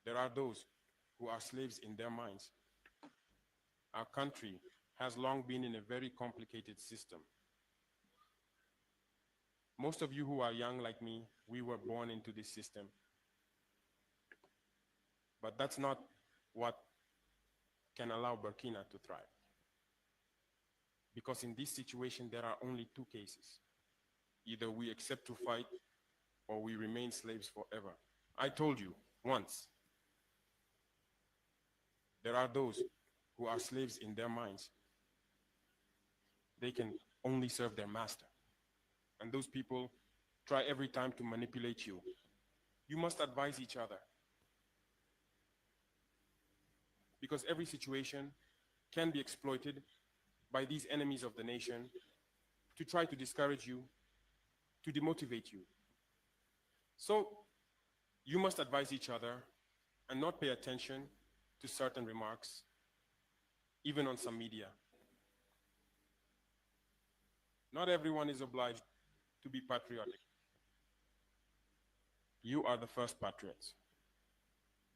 There are those who are slaves in their minds. Our country has long been in a very complicated system. Most of you who are young like me, we were born into this system. But that's not what can allow Burkina to thrive. Because in this situation, there are only two cases. Either we accept to fight or we remain slaves forever. I told you once, there are those who are slaves in their minds. They can only serve their master. And those people try every time to manipulate you. You must advise each other. Because every situation can be exploited by these enemies of the nation to try to discourage you, to demotivate you. So you must advise each other and not pay attention to certain remarks, even on some media. Not everyone is obliged to be patriotic. You are the first patriots.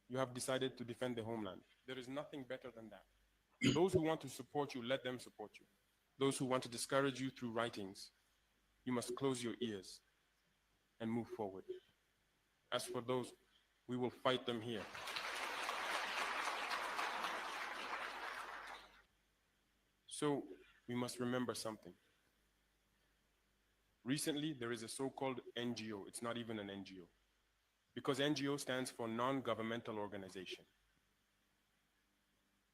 You have decided to defend the homeland. There is nothing better than that. Those who want to support you, let them support you. Those who want to discourage you through writings, you must close your ears and move forward. As for those, we will fight them here. So we must remember something. Recently, there is a so-called NGO. It's not even an NGO. Because NGO stands for non-governmental organization.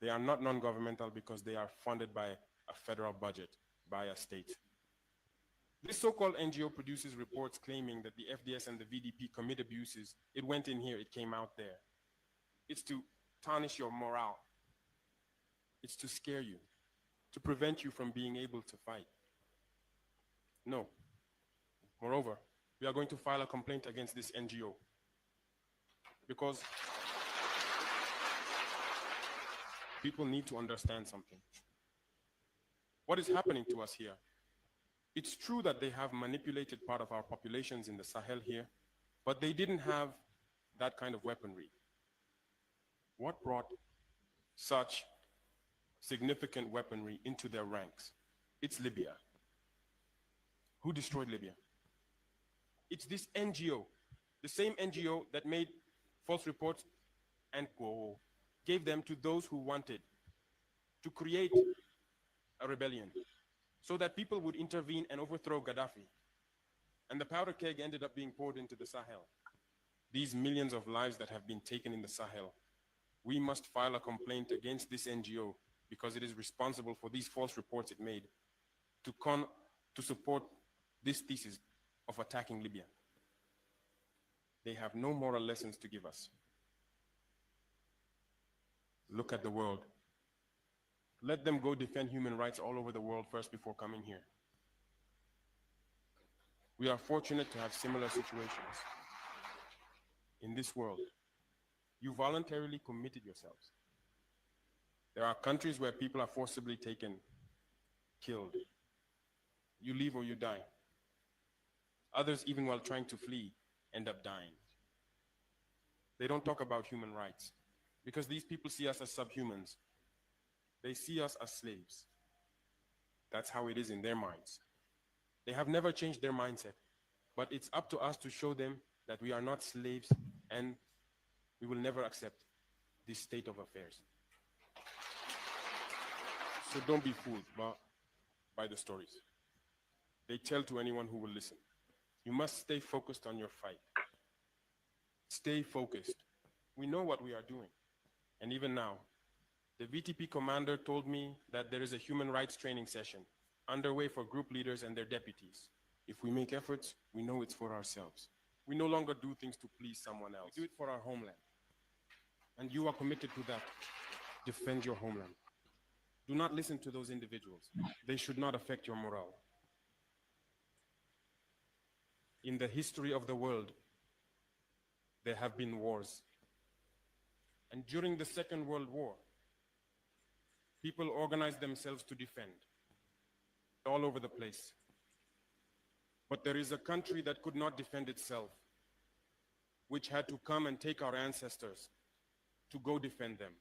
They are not non-governmental because they are funded by a federal budget, by a state. This so-called NGO produces reports claiming that the FDS and the VDP commit abuses. It went in here, it came out there. It's to tarnish your morale. It's to scare you, to prevent you from being able to fight. No. Moreover, we are going to file a complaint against this NGO because people need to understand something. What is happening to us here? It's true that they have manipulated part of our populations in the Sahel here, but they didn't have that kind of weaponry. What brought such significant weaponry into their ranks? It's Libya. Who destroyed Libya? It's this NGO, the same NGO that made false reports and gave them to those who wanted to create a rebellion so that people would intervene and overthrow Gaddafi. And the powder keg ended up being poured into the Sahel. These millions of lives that have been taken in the Sahel, we must file a complaint against this NGO because it is responsible for these false reports it made to support this thesis of attacking Libya. They have no moral lessons to give us. Look at the world. Let them go defend human rights all over the world first before coming here. We are fortunate to have similar situations in this world. You voluntarily committed yourselves. There are countries where people are forcibly taken, killed. You leave or you die. Others, even while trying to flee, end up dying. They don't talk about human rights because these people see us as subhumans. They see us as slaves. That's how it is in their minds. They have never changed their mindset, but it's up to us to show them that we are not slaves and we will never accept this state of affairs. So don't be fooled by the stories. They tell to anyone who will listen. You must stay focused on your fight. Stay focused. We know what we are doing. And even now, the VTP commander told me that there is a human rights training session underway for group leaders and their deputies. If we make efforts, we know it's for ourselves. We no longer do things to please someone else. We do it for our homeland. And you are committed to that. Defend your homeland. Do not listen to those individuals. They should not affect your morale. In the history of the world, there have been wars. And during the Second World War, people organized themselves to defend all over the place. But there is a country that could not defend itself, which had to come and take our ancestors to go defend them.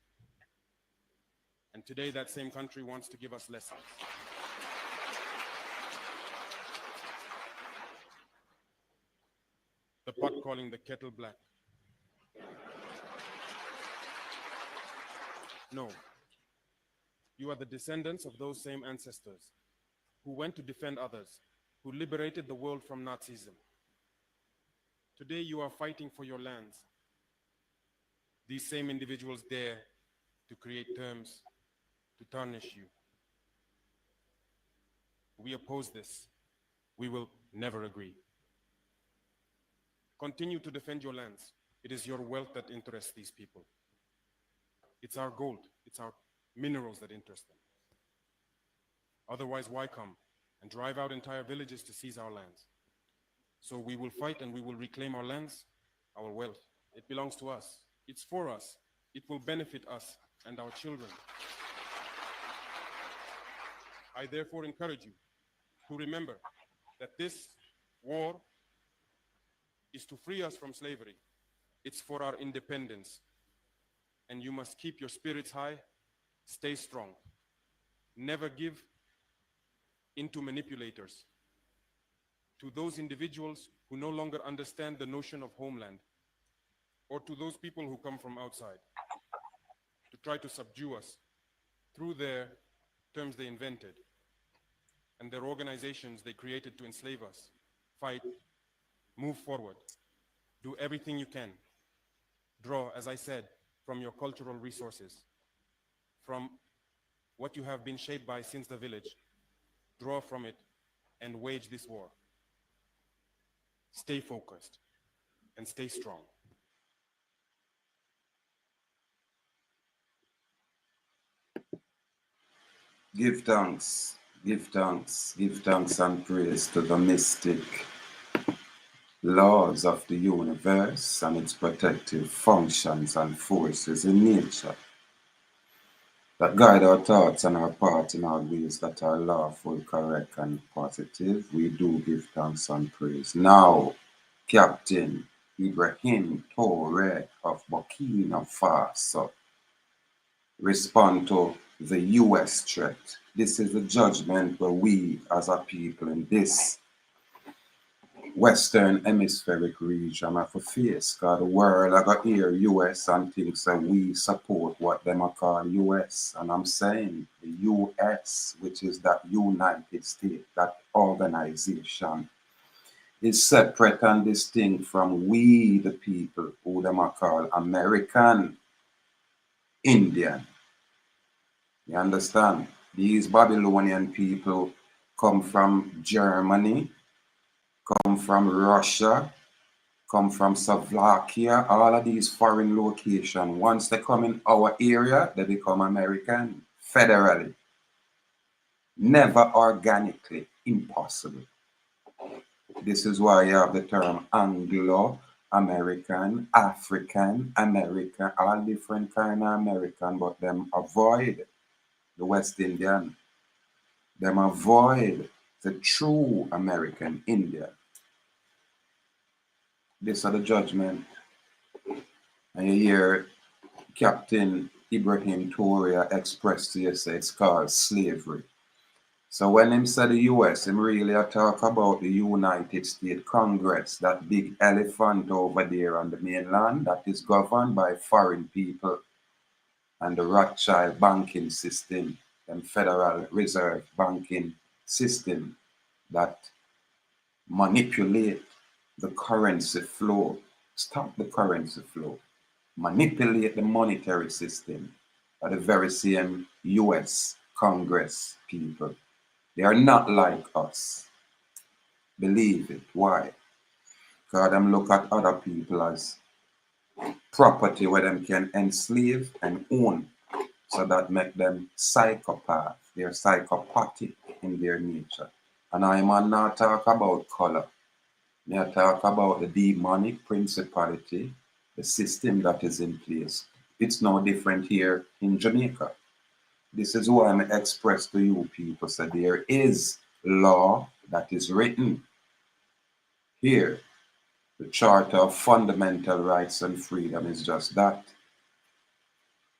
And today that same country wants to give us lessons. The pot calling the kettle black. No. You are the descendants of those same ancestors who went to defend others, who liberated the world from Nazism. Today you are fighting for your lands. These same individuals dare to create terms to tarnish you. We oppose this. We will never agree. Continue to defend your lands. It is your wealth that interests these people. It's our gold, it's our minerals that interest them. Otherwise, why come and drive out entire villages to seize our lands? So we will fight and we will reclaim our lands, our wealth. It belongs to us. It's for us. It will benefit us and our children. I therefore encourage you to remember that this war is to free us from slavery. It's for our independence. And you must keep your spirits high, stay strong. Never give into manipulators, to those individuals who no longer understand the notion of homeland, or to those people who come from outside to try to subdue us through their terms they invented and their organizations they created to enslave us. Fight, move forward, do everything you can. Draw, as I said, from your cultural resources, from what you have been shaped by since the village. Draw from it and wage this war. Stay focused and stay strong. Give thanks, give thanks, give thanks and praise to the mystic laws of the universe and its protective functions and forces in nature that guide our thoughts and our path in all ways that are lawful, correct, and positive. We do give thanks and praise. Now, Captain Ibrahim Traoré of Burkina Faso respond to the US threat. This is the judgment where we as a people in this Western hemispheric region have to face, because the world I got here US and thinks that we support what them are called US. And I'm saying the US, which is that United States, that organization, is separate and distinct from we the people who them are called American Indian. You understand? These Babylonian people come from Germany, come from Russia, come from Slovakia, all of these foreign locations. Once they come in our area, they become American federally. Never organically, impossible. This is why you have the term Anglo-American, African, American, all different kind of American, but them avoid the West Indian. Them avoid the true American Indian. This is the judgment. And you hear Captain Ibrahim Traoré express to you, say it's called slavery. So when him say the US, him really talk about the United States Congress, that big elephant over there on the mainland that is governed by foreign people, and the Rothschild banking system and Federal Reserve banking system that manipulate the currency flow, stop the currency flow, manipulate the monetary system, are the very same US Congress people. They are not like us. Believe it. Why? Because them look at other people as property where them can enslave and own. So that make them psychopath. They're psychopathic in their nature. And I am not talk about color. I talk about the demonic principality, the system that is in place. It's no different here in Jamaica. This is why I express to you people, so there is law that is written here. The Charter of Fundamental Rights and Freedom is just that.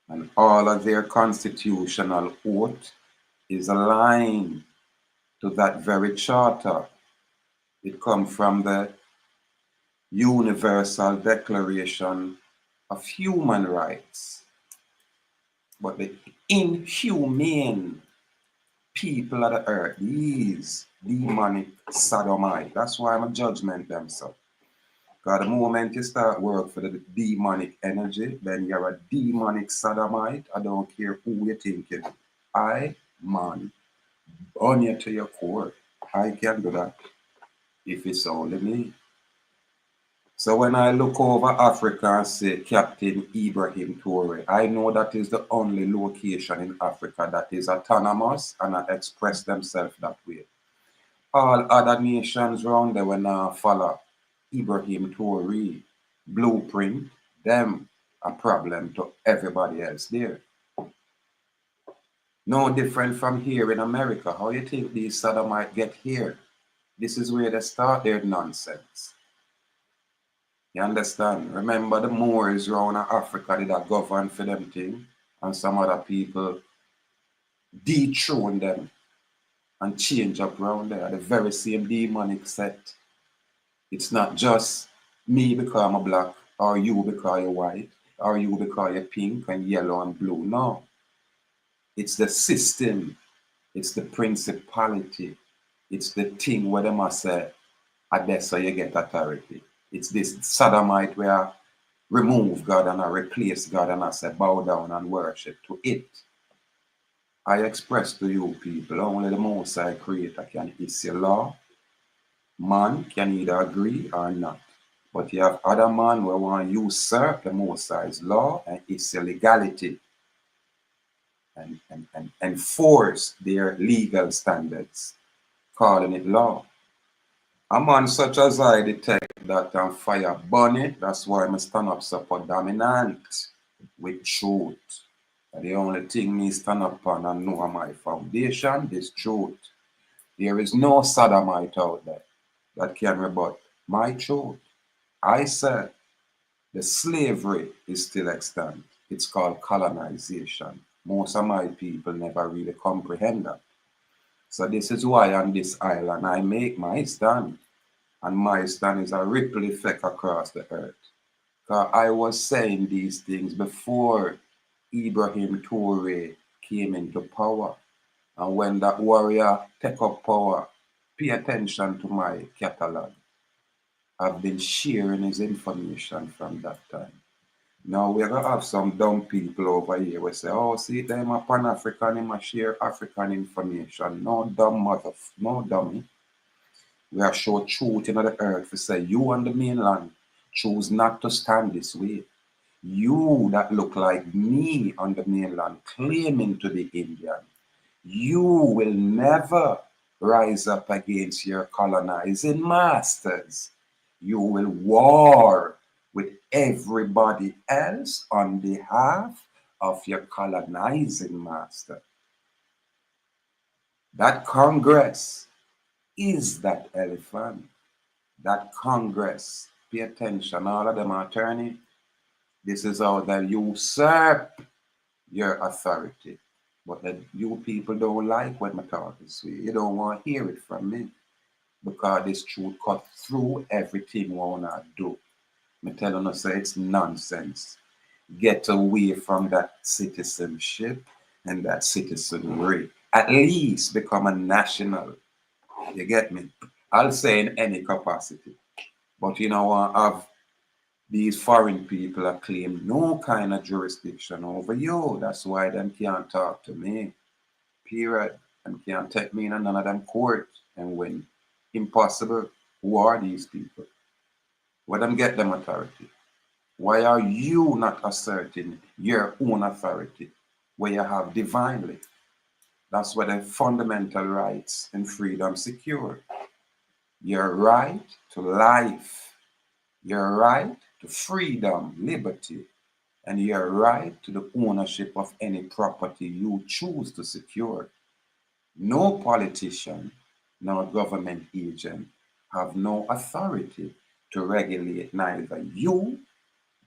And all of their constitutional oath is aligned to that very charter. It comes from the Universal Declaration of Human Rights. But the inhumane people of the earth, these demonic sodomite, that's why I'm a judgment them, so. Because the moment you start work for the demonic energy, then you're a demonic sodomite. I don't care who you think you. Man, burn you to your core. I can do that if it's only me. So when I look over Africa and say Captain Ibrahim Traore, I know that is the only location in Africa that is autonomous and express themselves that way. All other nations around there when I follow Ibrahim Traoré blueprint, them a problem to everybody else there. No different from here in America. How you think these sodomite get here? This is where they start their nonsense. You understand? Remember the Moors around Africa did a govern for them thing, and some other people dethrone them and change up around there. The very same demonic set. It's not just me because I'm a black, or you because you're white, or you because you're pink and yellow and blue. No. It's the system. It's the principality. It's the thing where they must say, that's how you get authority. It's this sodomite where I remove God and I replace God and I say bow down and worship to it. I express to you people, only the Most High Creator can issue law. Man can either agree or not. But you have other man who want to usurp the Most High's law and its legality and enforce their legal standards, calling it law. A man such as I detect that and fire burn it. That's why I stand up super dominant with truth. And the only thing me stand up on and know my foundation is truth. There is no sodomite out there that can rebut my truth. I said the slavery is still extant. It's called colonization. Most of my people never really comprehend that. So this is why on this island I make my stand. And my stand is a ripple effect across the earth. Because I was saying these things before Ibrahim Traoré came into power. And when that warrior take up power, pay attention to my catalog. I've been sharing his information from that time. Now we're gonna have some dumb people over here who say, oh, see them a Pan-African, him a share African information. No dumb mother, no dummy. We are show truth in the earth to say you on the mainland choose not to stand this way. You that look like me on the mainland claiming to be Indian, you will never rise up against your colonizing masters. You will war with everybody else on behalf of your colonizing master. That Congress is that elephant. That Congress, pay attention, all of them are attorney. This is how they usurp your authority. But you people don't like when I talk this way. You don't want to hear it from me. Because this truth cut through everything we want to do. I'm telling you, say it's nonsense. Get away from that citizenship and that citizenry. At least become a national. You get me? I'll say in any capacity. But you know what? Have these foreign people that claim no kind of jurisdiction over you. That's why them can't talk to me. Period. And can't take me in none of them courts and win. Impossible. Who are these people? Where them get them authority? Why are you not asserting your own authority where you have divinely? That's where the fundamental rights and freedom secure. Your right to life, your right to freedom, liberty, and your right to the ownership of any property you choose to secure. No politician, no government agent have no authority to regulate neither you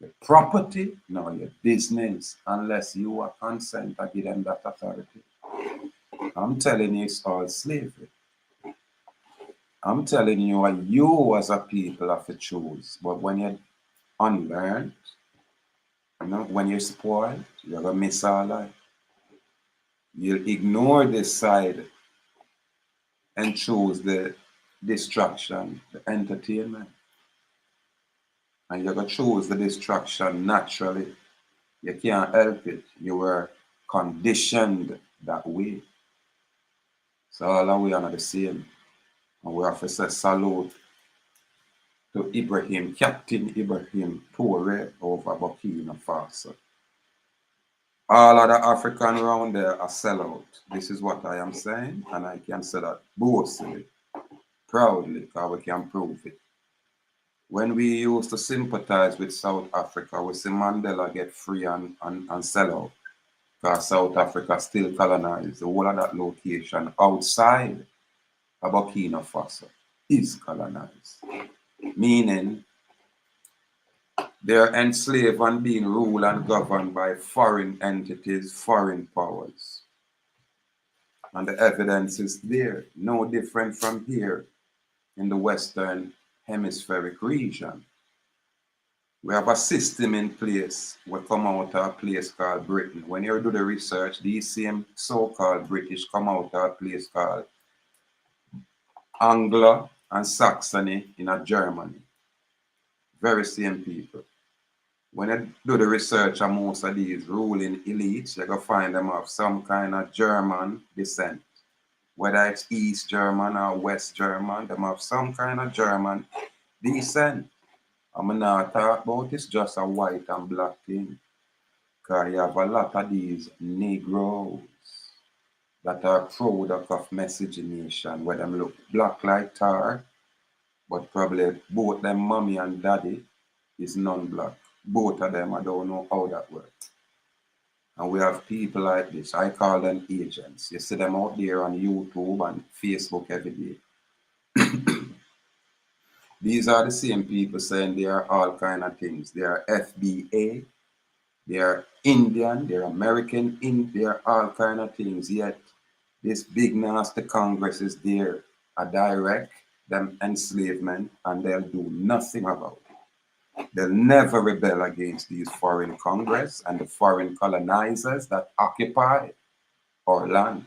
Your property, no, your business, unless you are consent to give them that authority. I'm telling you, it's all slavery. I'm telling you, you as a people have to choose. But when you're unlearned, you know, when you're spoiled, you're going to miss all life. You'll ignore this side and choose the distraction, the entertainment. And you're going to choose the distraction naturally. You can't help it. You were conditioned that way. So all of we are not the same. And we have to say salute to Ibrahim, Captain Ibrahim Traoré over Burkina Faso. All other African around there are sellout. This is what I am saying, and I can say that boastfully, proudly, because we can prove it. When we used to sympathize with South Africa, we see Mandela get free and sell out. Because South Africa still colonized the whole of that location outside of Burkina Faso is colonized. Meaning they're enslaved and being ruled and governed by foreign entities, foreign powers. And the evidence is there, no different from here in the Western Hemispheric region. We have a system in place. We come out of a place called Britain. When you do the research, these same so-called British come out of a place called Anglo and Saxony in Germany. Very same people. When you do the research on most of these ruling elites, you're going to find them of some kind of German descent. Whether it's East German or West German, they have some kind of German descent. I'm not talking about it's just a white and black thing. Because you have a lot of these Negroes that are product of miscegenation, where them look black like tar, but probably both them mommy and daddy is non-black. Both of them, I don't know how that works. And we have people like this. I call them agents. You see them out there on YouTube and Facebook every day. These are the same people saying they are all kind of things. They are FBA, they are Indian, they are American, they are all kind of things. Yet this big nasty Congress is there, a direct them enslavement, and they'll do nothing about it. They'll never rebel against these foreign Congress and the foreign colonizers that occupy our land.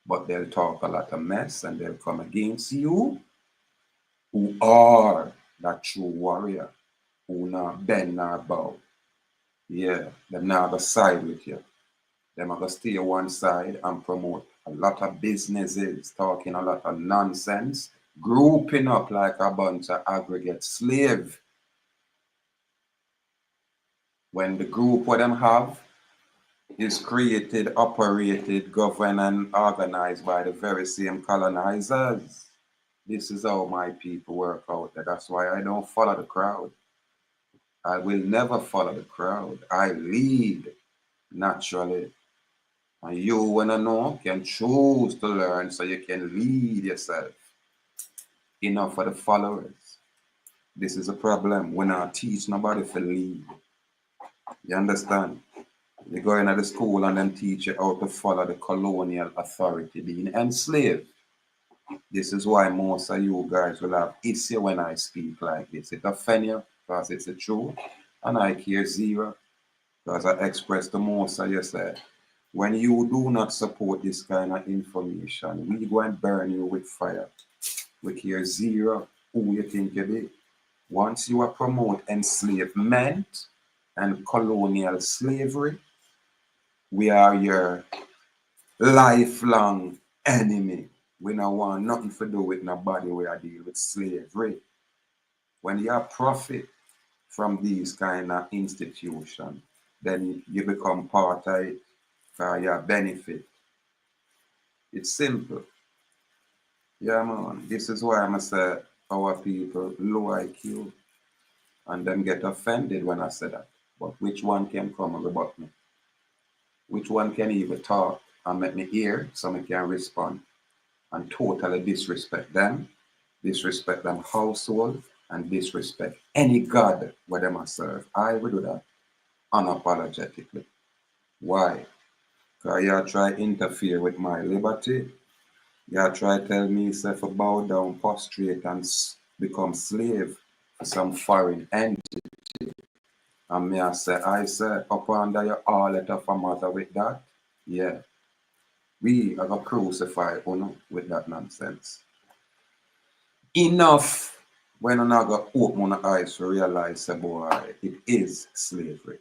But they'll talk a lot of mess and they'll come against you who are that true warrior, who not bend nor bow. Yeah, them not gonna side with you. Them are gonna stay one side and promote a lot of businesses, talking a lot of nonsense, grouping up like a bunch of aggregate slave. When the group what them have is created, operated, governed, and organized by the very same colonizers. This is how my people work out there. That's why I don't follow the crowd. I will never follow the crowd. I lead naturally. And you, when I know, can choose to learn so you can lead yourself. Enough for the followers. This is a problem. When I teach nobody to lead. You understand? You go into the school and then teach you how to follow the colonial authority, being enslaved. This is why most of you guys will have issue when I speak like this. It offends you because it's the truth, and I care zero because I express the most of you said. When you do not support this kind of information, we go and burn you with fire. We care zero who you think you be. Once you are promote enslavement and colonial slavery, we are your lifelong enemy. We don't want nothing to do with nobody. We are deal with slavery. When you profit from these kind of institutions, then you become part of it for your benefit. It's simple. Yeah, man. This is why I say our people low IQ and them get offended when I say that. But which one can come and rebut me? Which one can even talk and make me hear so I can respond? And totally disrespect them household, and disrespect any God where them I serve. I will do that unapologetically. Why? Because you try interfere with my liberty. You try tell me if I bow down, prostrate, and become slave for some foreign entity. And me I say, up under your all let of a mother with that. Yeah. We are going to crucify Uno with that nonsense. Enough when I'm not going to open my eyes to realize, boy, it is slavery.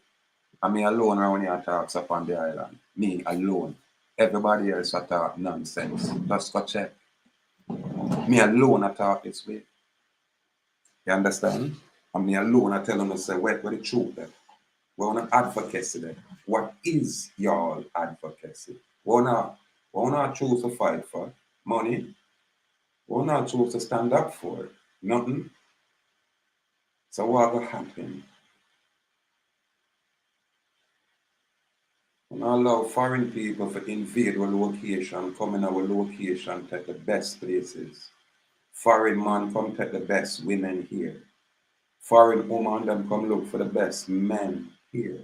And me alone around here talks up on the island. Me alone. Everybody else talk nonsense. Just go check. Me alone I talk this way. You understand? And me alone I tell them to say, wait, what the truth then? We want to advocacy then. What is your advocacy? We want to choose to fight for money. We want to choose to stand up for it. Nothing. So what will happen? We don't allow foreign people to invade our location, come in our location, take the best places. Foreign man come take the best women here. Foreign woman them come look for the best men here.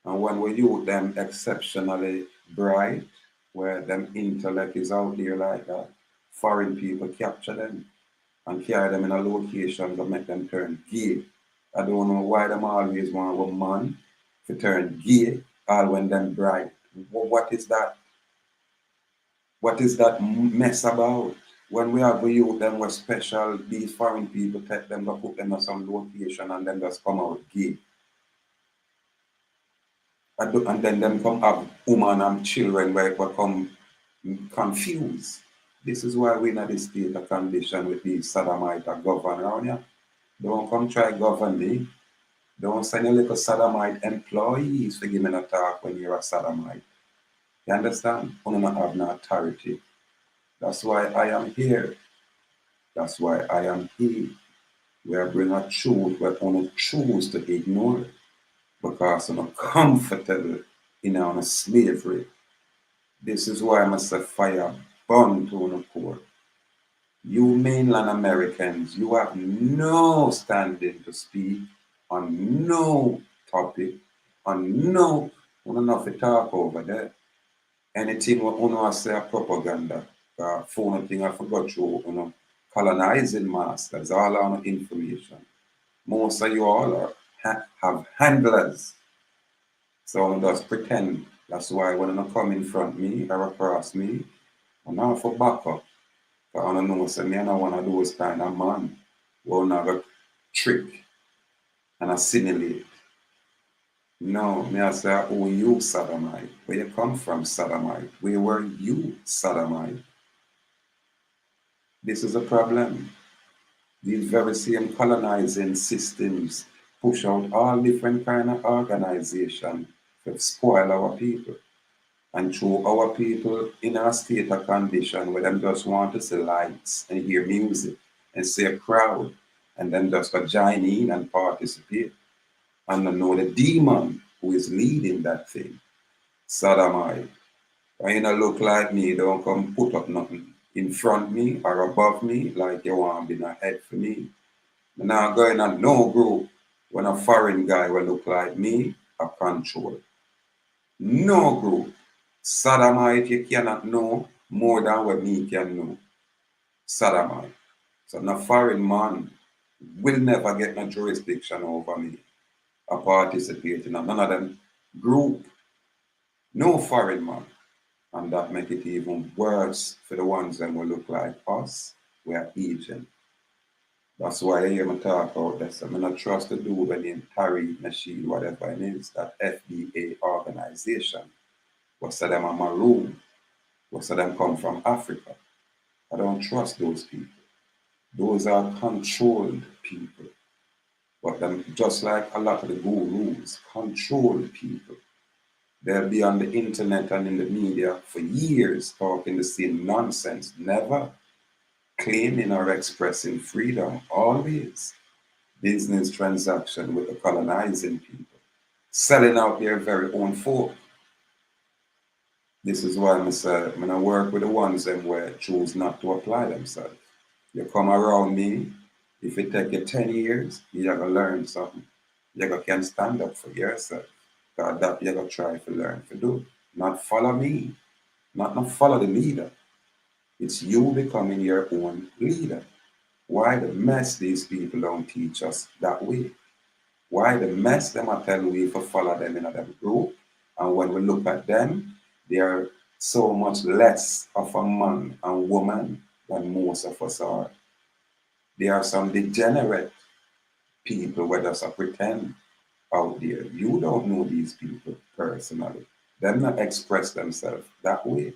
And when we use them exceptionally bright, where them intellect is out there like that, foreign people capture them and carry them in a location to make them turn gay. I don't know why them always want a man to turn gay, all when them bright. What is that? What is that mess about? When we have youth, them were special, these foreign people take them to put them in some location and then just come out gay. And then them come have women and children where we come confused. This is why we're in this state of condition with these sodomite govern around here. Don't come try govern me. Don't send a little sodomite employees to give me a talk when you're a sodomite. You understand? You don't have no authority. That's why I am here. That's why I am here. We are bringing a truth we only choose to ignore because we're not comfortable in our slavery. This is why I must say fire burn to the core. You mainland Americans, you have no standing to speak on no topic, on no, we don't have to talk over there. Anything we want to say propaganda, phone thing I forgot you, colonizing masters, all our information. Most of you all have handlers. So I just pretend. That's why when you come in front of me or across me, I'm not for backup. I don't know, so me I don't want to do this kind of man. We'll not a trick and assimilate. No, me I say, oh, you sodomite. Where you come from, sodomite? Where were you, sodomite? This is a problem. These very same colonizing systems push out all different kind of organization to spoil our people. And throw our people in a state of condition where them just want to see lights and hear music and see a crowd and then just to join in and participate. And to know the demon who is leading that thing. Sodomite. When you don't look like me, don't come put up nothing in front of me or above me like you want to be in a head for me. I'm not going on no group when a foreign guy will look like me or control. No group. Sodomite, you cannot know more than what me can know. Sodomite. So no foreign man will never get no jurisdiction over me or participate in none of them group. No foreign man. And that make it even worse for the ones that will look like us. We are agent. That's why I hear me talk about this. I'm not trust the dude when named Tariq Nasheed, whatever it is, that FDA organization. Most of them are maroon. Most of them come from Africa. I don't trust those people. Those are controlled people. But them, just like a lot of the gurus, controlled people. They'll be on the internet and in the media for years talking the same nonsense, never claiming or expressing freedom, always business transaction with the colonizing people, selling out their very own folk. This is why I say, when I work with the ones them where choose not to apply themselves. You come around me, If it take you 10 years, you gotta learn something. You gotta can stand up for yourself. God, that you gotta try to learn to do. Not follow me, not follow the leader. It's you becoming your own leader. Why the mess these people don't teach us that way? Why the mess them are telling we to follow them in them group? And when we look at them, they are so much less of a man and woman than most of us are. They are some degenerate people where just a pretend out there. You don't know these people personally. Them not express themselves that way.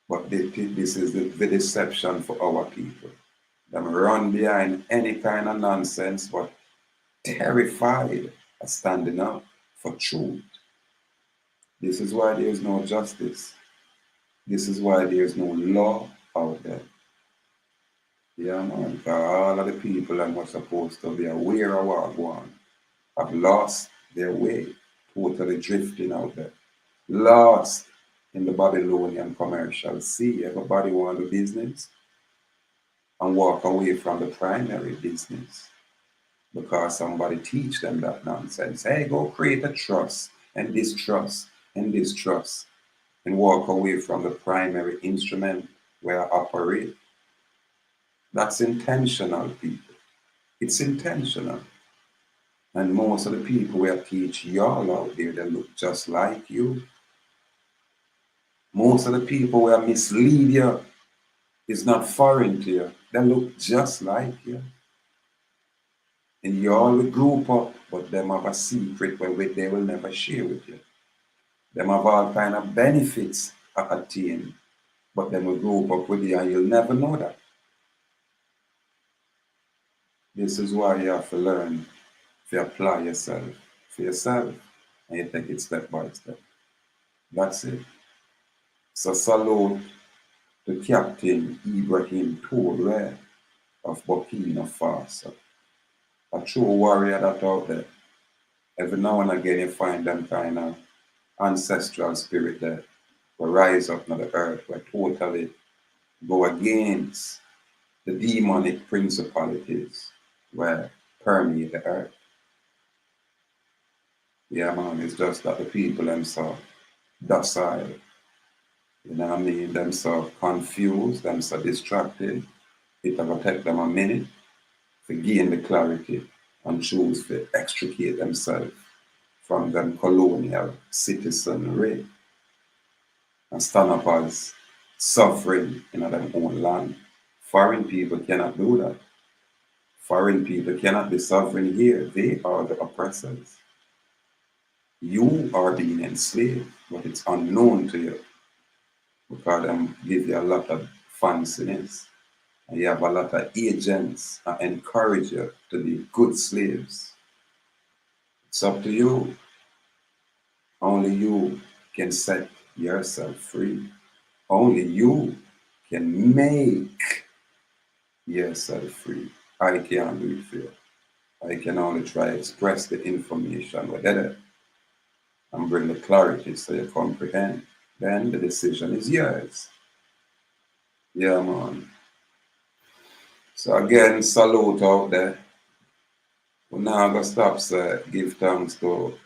But this is the deception for our people. Them run behind any kind of nonsense, but terrified of standing up for truth. This is why there is no justice. This is why there is no law out there. Yeah, man. All of the people that were supposed to be aware of what going on have lost their way, totally drifting out there. Lost in the Babylonian commercial sea. Everybody want the business and walk away from the primary business because somebody teach them that nonsense. Hey, go create a trust and this trust and this trust and walk away from the primary instrument where I operate. That's intentional, people. It's intentional. And most of the people who teach y'all out there, they look just like you. Most of the people who mislead you is not foreign to you. They look just like you. And you all will group up, but them have a secret where they will never share with you. Them have all kind of benefits attain, but them will group up with you and you'll never know that. This is why you have to learn to apply yourself for yourself and you take it step by step. That's it. So salute to Captain Ibrahim Traoré of Burkina Faso. A true warrior that out there. Every now and again you find them kind of ancestral spirit that will rise up on the earth, will totally go against the demonic principalities where permeate the earth. Yeah, man, it's just that the people themselves docile, you know what I mean, themselves confused, themselves distracted. It will take them a minute to gain the clarity and choose to extricate themselves from them colonial citizenry and stand up as sovereign in their own land. Foreign people cannot do that. Foreign people cannot be sovereign here. They are the oppressors. You are being enslaved, but it's unknown to you because them give you a lot of fanciness. And you have a lot of agents that encourage you to be good slaves. It's up to you. Only you can set yourself free. Only you can make yourself free. I can't do it for you. I can only try to express the information within it and bring the clarity so you comprehend. Then the decision is yours. Yeah, man. So again, salute out there. We're now gonna stop give thanks to,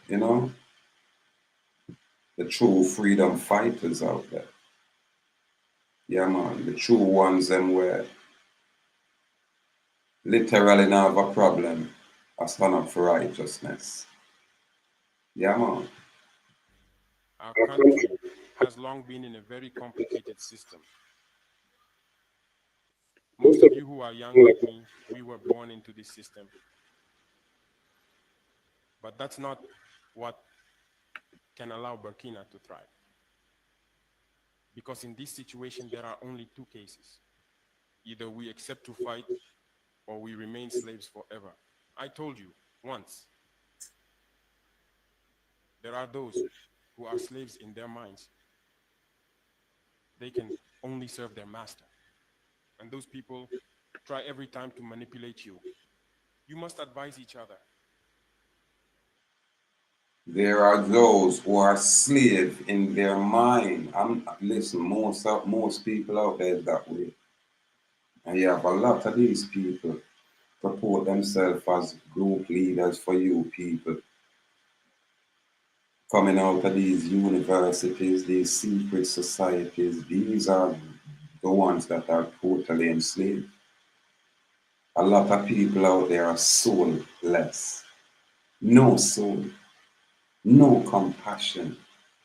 the true freedom fighters out there. Yeah, man. The true ones them where literally now have a problem. I stand up for righteousness. Yeah, man. Our country has long been in a very complicated system. Most of you who are young like me, we were born into this system. But that's not what can allow Burkina to thrive. Because in this situation, there are only two cases. Either we accept to fight or we remain slaves forever. I told you once, there are those who are slaves in their minds. They can only serve their master. And those people try every time to manipulate you. You must advise each other. There are those who are slave in their mind. Listen, most people out there is that way. And you have a lot of these people purport themselves as group leaders for you people, coming out of these universities, these secret societies. These are the ones that are totally enslaved. A lot of people out there are soulless, no soul, no compassion,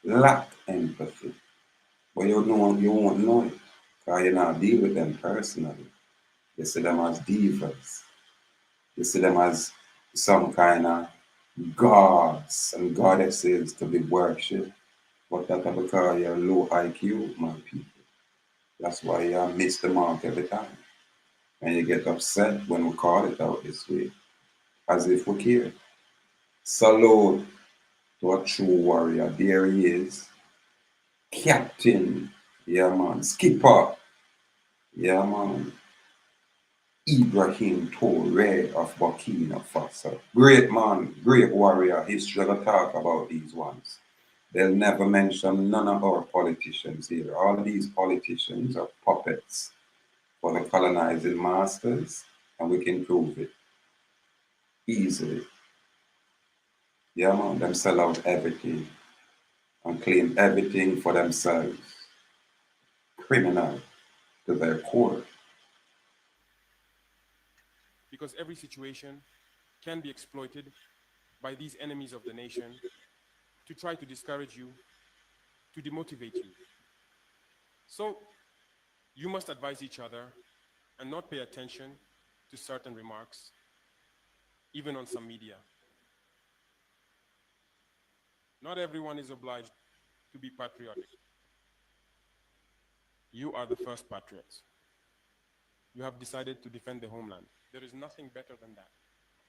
lack empathy. But you won't know it because you not deal with them personally. You see them as divas. You see them as some kind of gods and goddesses to be worshipped. But that's because you're low IQ, my people. That's why you miss the mark every time. And you get upset when we call it out this way, as if we care. Salute to a true warrior. There he is. Captain. Yeah, man. Skipper. Yeah, man. Ibrahim Traoré of Burkina Faso. Great man, great warrior. History will talk about these ones. They'll never mention none of our politicians here. All of these politicians are puppets for the colonizing masters, and we can prove it easily. Yeah, man, them sell out everything and claim everything for themselves. Criminal to their core. Because every situation can be exploited by these enemies of the nation to try to discourage you, to demotivate you. So you must advise each other and not pay attention to certain remarks, even on some media. Not everyone is obliged to be patriotic. You are the first patriots. You have decided to defend the homeland. There is nothing better than that.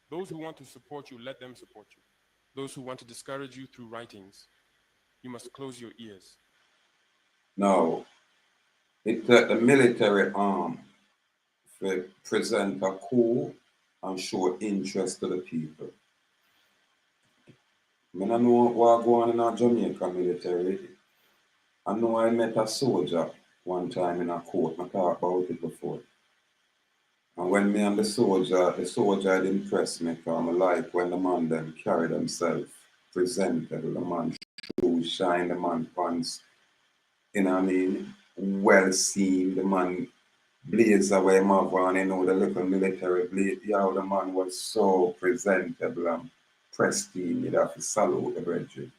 Those who want to support you, let them support you. Those who want to discourage you through writings, you must close your ears. Now, the military arm to present a coup and show interest to the people. I don't know what go on in our Jamaica military. I know I met a soldier one time in a court. I talked about it before. And when me and the soldier had impressed me because I like when the man then carried himself, presented, the man shoes shine, the man pants, you know what I mean, well seen, the man blazer where him have on, you know, the little military blazer. Yeah, the man was so presentable and pristine, you'd have to salute the brethren.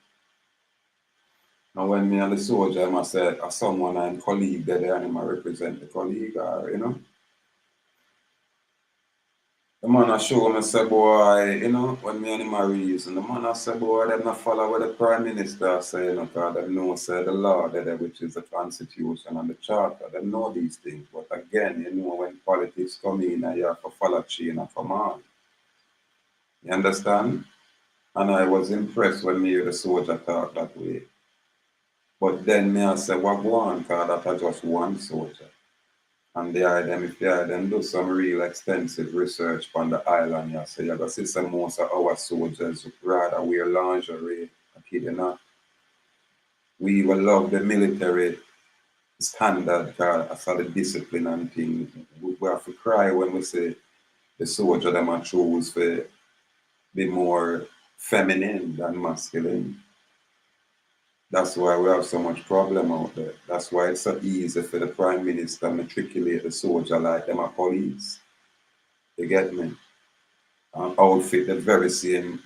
And when me and the soldier, I said, someone and colleague that they and I represent the colleague, or, you know. The man I show me say, boy, you know, when me and him are reason, the man I say, boy, them not follow what the Prime Minister say, you know, because they know, say, the law there, which is the Constitution and the Charter, they know these things. But again, you know, when politics come in, you have to follow chain of command. You understand? And I was impressed when me hear the soldier talk that way. But then me I say, what go on, because that are just one soldier. And if they are them do some real extensive research on the island, yeah. So you're gonna see some most of our soldiers rather wear lingerie, I kid you not. We will love the military standard as the discipline and things. We have to cry when we say the soldier them are choose for be more feminine than masculine. That's why we have so much problem out there. That's why it's so easy for the Prime Minister to matriculate the soldier like them are police. You get me? And outfit the very same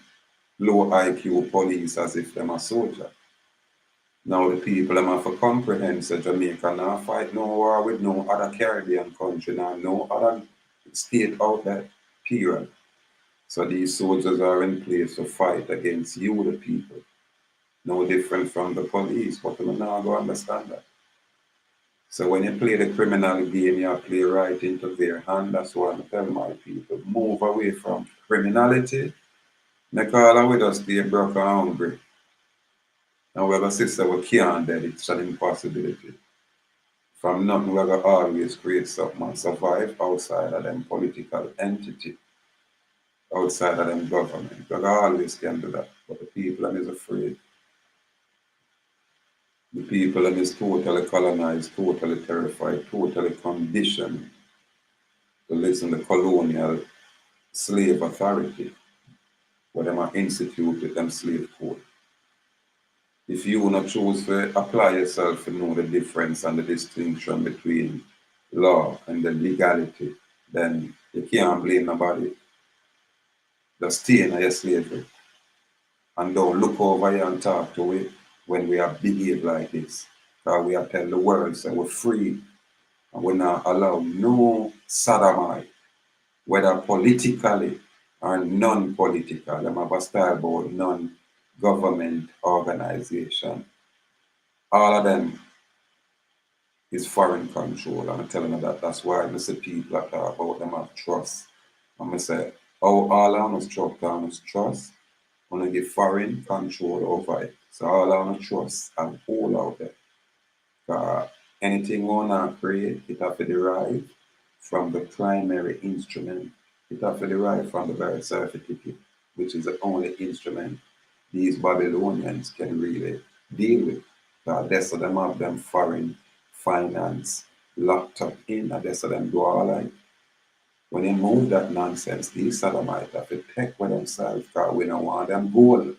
low IQ police as if them a soldier. Now the people them have to comprehend that Jamaica now fight no war with no other Caribbean country, now no other state out there, period. So these soldiers are in place to fight against you, the people. No different from the police, but we now go understand that. So when you play the criminal game, you play right into their hand. That's why I tell my people, move away from criminality. Make all of with us stay broke and hungry. And we have a sister we can't dead, it's an impossibility. From nothing, we have to always create something and survive outside of them political entity, outside of them government. We always can do that. But the people is afraid. The people is totally colonized, totally terrified, totally conditioned to listen to colonial slave authority, where them are instituted them slave code. If you not choose to apply yourself to know the difference and the distinction between law and the legality, then you can't blame nobody. Just stay in your slavery. And don't look over here and talk to it when we are behave like this. Because we are telling the world that we're free and we're not allow no sodomite, whether politically or non-political. I'm have a style about non-government organization. All of them is foreign control. I'm telling you that. That's why I say people that talk about them have trust. I'm say, oh, all I must trust. I'm gonna give foreign control over it. So all I want to trust and hold out there. Anything we want to create, it have to derive from the primary instrument. It have to derive from the birth certificate, which is the only instrument these Babylonians can really deal with. That's of them have them foreign finance locked up in, and that's of them do all that. When they move that nonsense, these Sodomites have to take with themselves because we don't want them gold.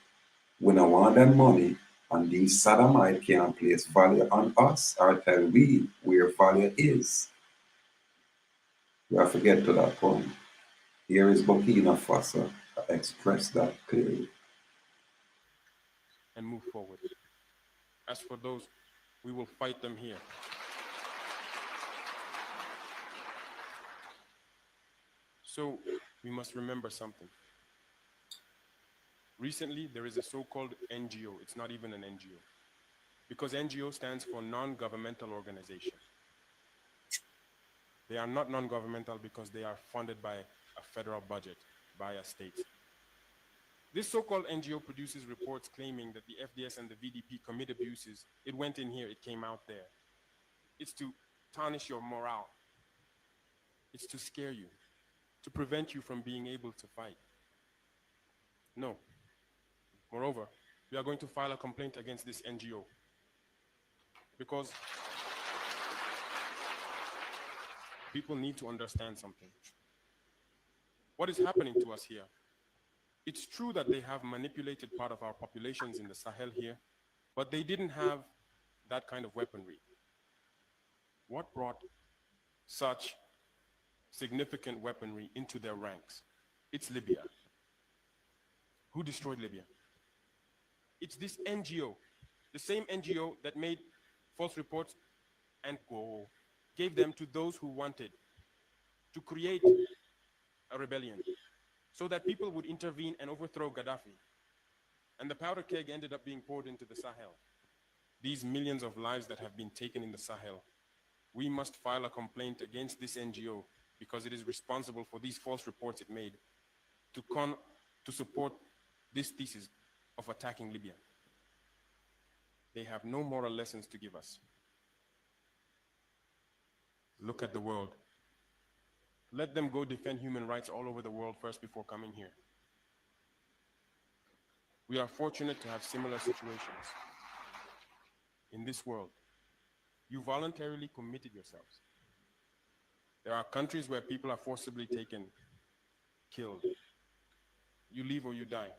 We don't want them money, and these Sodomites can't place value on us or tell we where value is. We have to get to that point. Here is Burkina Faso to express that clearly. And move forward. As for those, we will fight them here. So we must remember something. Recently, there is a so-called NGO. It's not even an NGO. Because NGO stands for non-governmental organization. They are not non-governmental because they are funded by a federal budget, by a state. This so-called NGO produces reports claiming that the FDS and the VDP commit abuses. It went in here, it came out there. It's to tarnish your morale. It's to scare you, to prevent you from being able to fight. No. Moreover, we are going to file a complaint against this NGO because people need to understand something. What is happening to us here? It's true that they have manipulated part of our populations in the Sahel here, but they didn't have that kind of weaponry. What brought such significant weaponry into their ranks? It's Libya. Who destroyed Libya? It's this NGO, the same NGO that made false reports and gave them to those who wanted to create a rebellion so that people would intervene and overthrow Gaddafi. And the powder keg ended up being poured into the Sahel. These millions of lives that have been taken in the Sahel, we must file a complaint against this NGO because it is responsible for these false reports it made to support this thesis of attacking Libya. They have no moral lessons to give us. Look at the world. Let them go defend human rights all over the world first before coming here. We are fortunate to have similar situations in this world. You voluntarily committed yourselves. There are countries where people are forcibly taken, killed. You leave or you die.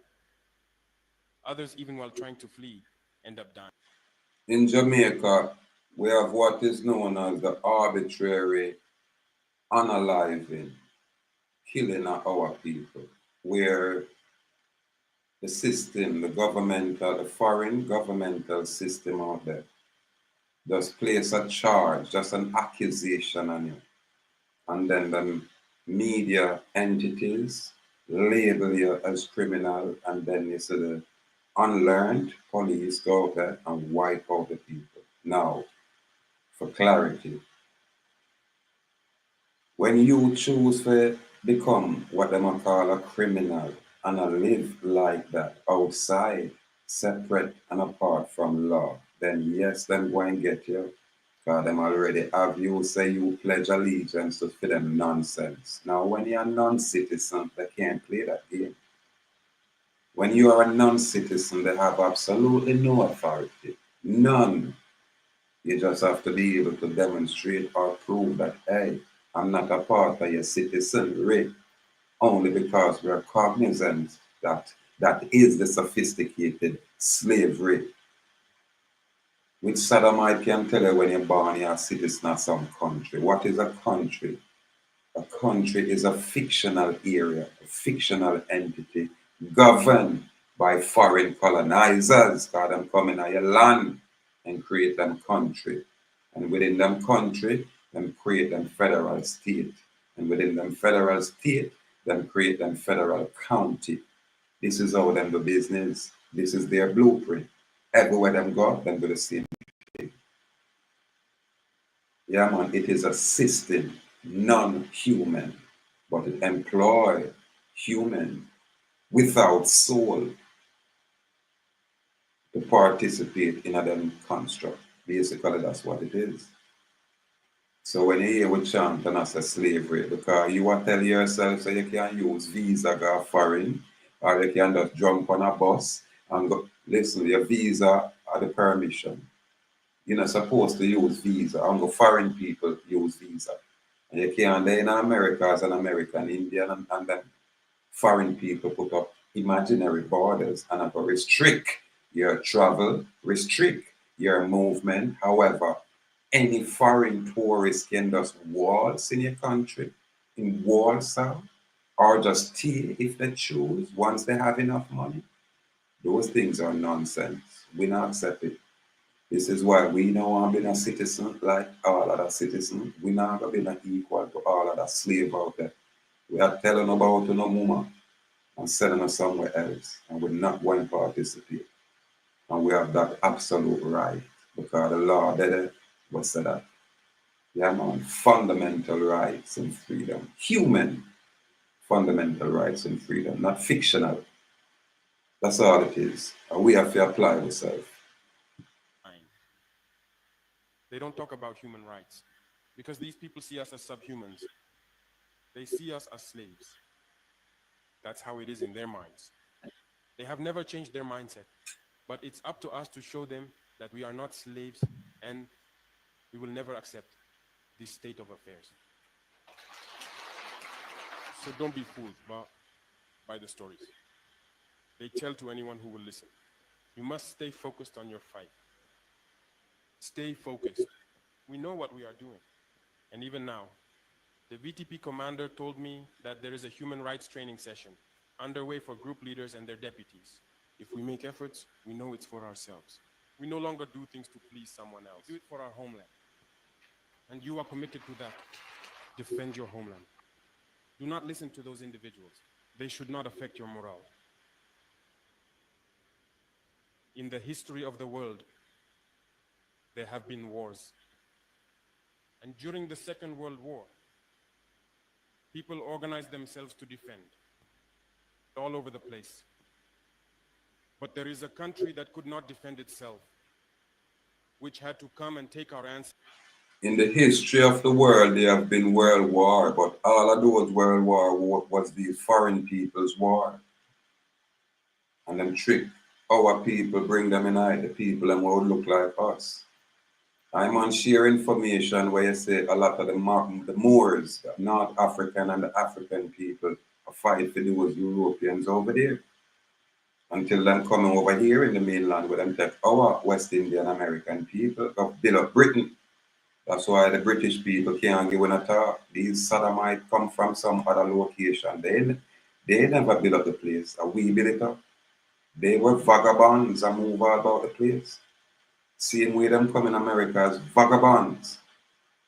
Others, even while trying to flee, end up dying. In Jamaica, we have what is known as the arbitrary unaliving, killing of our people, where the system, the governmental, the foreign governmental system out there, just place a charge, just an accusation on you. And then the media entities label you as criminal, and then you see the unlearned police go out there and wipe out the people. Now, for clarity, when you choose to become what they call a criminal and live like that outside, separate and apart from law, then yes, them go and get you. Because them already have you say you pledge allegiance to for them nonsense. Now, when you're a non-citizen, they can't play that game. When you are a non-citizen, they have absolutely no authority. None. You just have to be able to demonstrate or prove that, hey, I'm not a part of your citizenry, only because we are cognizant that that is the sophisticated slavery. Which sodomite can tell you when you're born, you're a citizen of some country. What is a country? A country is a fictional area, a fictional entity governed by foreign colonizers. God, them coming on your land and create them country. And within them country, them create them federal state. And within them federal state, them create them federal county. This is how them do business. This is their blueprint. Everywhere them go, them do the same. Yeah, man, it is a system, non-human, but it employs human without soul to participate in a them construct. Basically, that's what it is. So when you hear we chant and as a slavery, because you want to tell yourself so you can use visa go foreign, or you can just jump on a bus and go, listen, your visa are the permission. You're not supposed to use visa. Only foreign people use visa. And you can't there in America as an American, Indian, and then foreign people put up imaginary borders and restrict your travel, restrict your movement. However, any foreign tourist can just waltz in your country, in Warsaw, or just stay if they choose once they have enough money. Those things are nonsense. We not accept it. This is why we don't want to be a citizen like all other citizens. We not going to be equal to all other slave out there. We are telling about no mama and sending us somewhere else, and we're not going to participate. And we have that absolute right because the law did it, but said that. Yeah, man, fundamental rights and freedom. Human fundamental rights and freedom, not fictional. That's all it is. And we have to apply ourselves. They don't talk about human rights because these people see us as subhumans. They see us as slaves. That's how it is in their minds. They have never changed their mindset, but it's up to us to show them that we are not slaves and we will never accept this state of affairs. So don't be fooled by the stories. They tell to anyone who will listen. You must stay focused on your fight. Stay focused. We know what we are doing. And even now, the VTP commander told me that there is a human rights training session underway for group leaders and their deputies. If we make efforts, we know it's for ourselves. We no longer do things to please someone else. Do it for our homeland. And you are committed to that. Defend your homeland. Do not listen to those individuals. They should not affect your morale. In the history of the world, there have been wars. And during the Second World War, people organized themselves to defend all over the place. But there is a country that could not defend itself, which had to come and take our ancestors. In the history of the world, there have been world war, but all of those world war was these foreign people's war. And them trick our people, bring them in the people and would look like us. I'm on share information where you say a lot of the Moors, the North African and the African people fight for those Europeans over there. Until them coming over here in the mainland where them take our West Indian American people of build up Britain. That's why the British people can't give a talk. These sodomites come from some other location. They never built up the place. We built it up. They were vagabonds and move all about the place. Same way them come in America as vagabonds.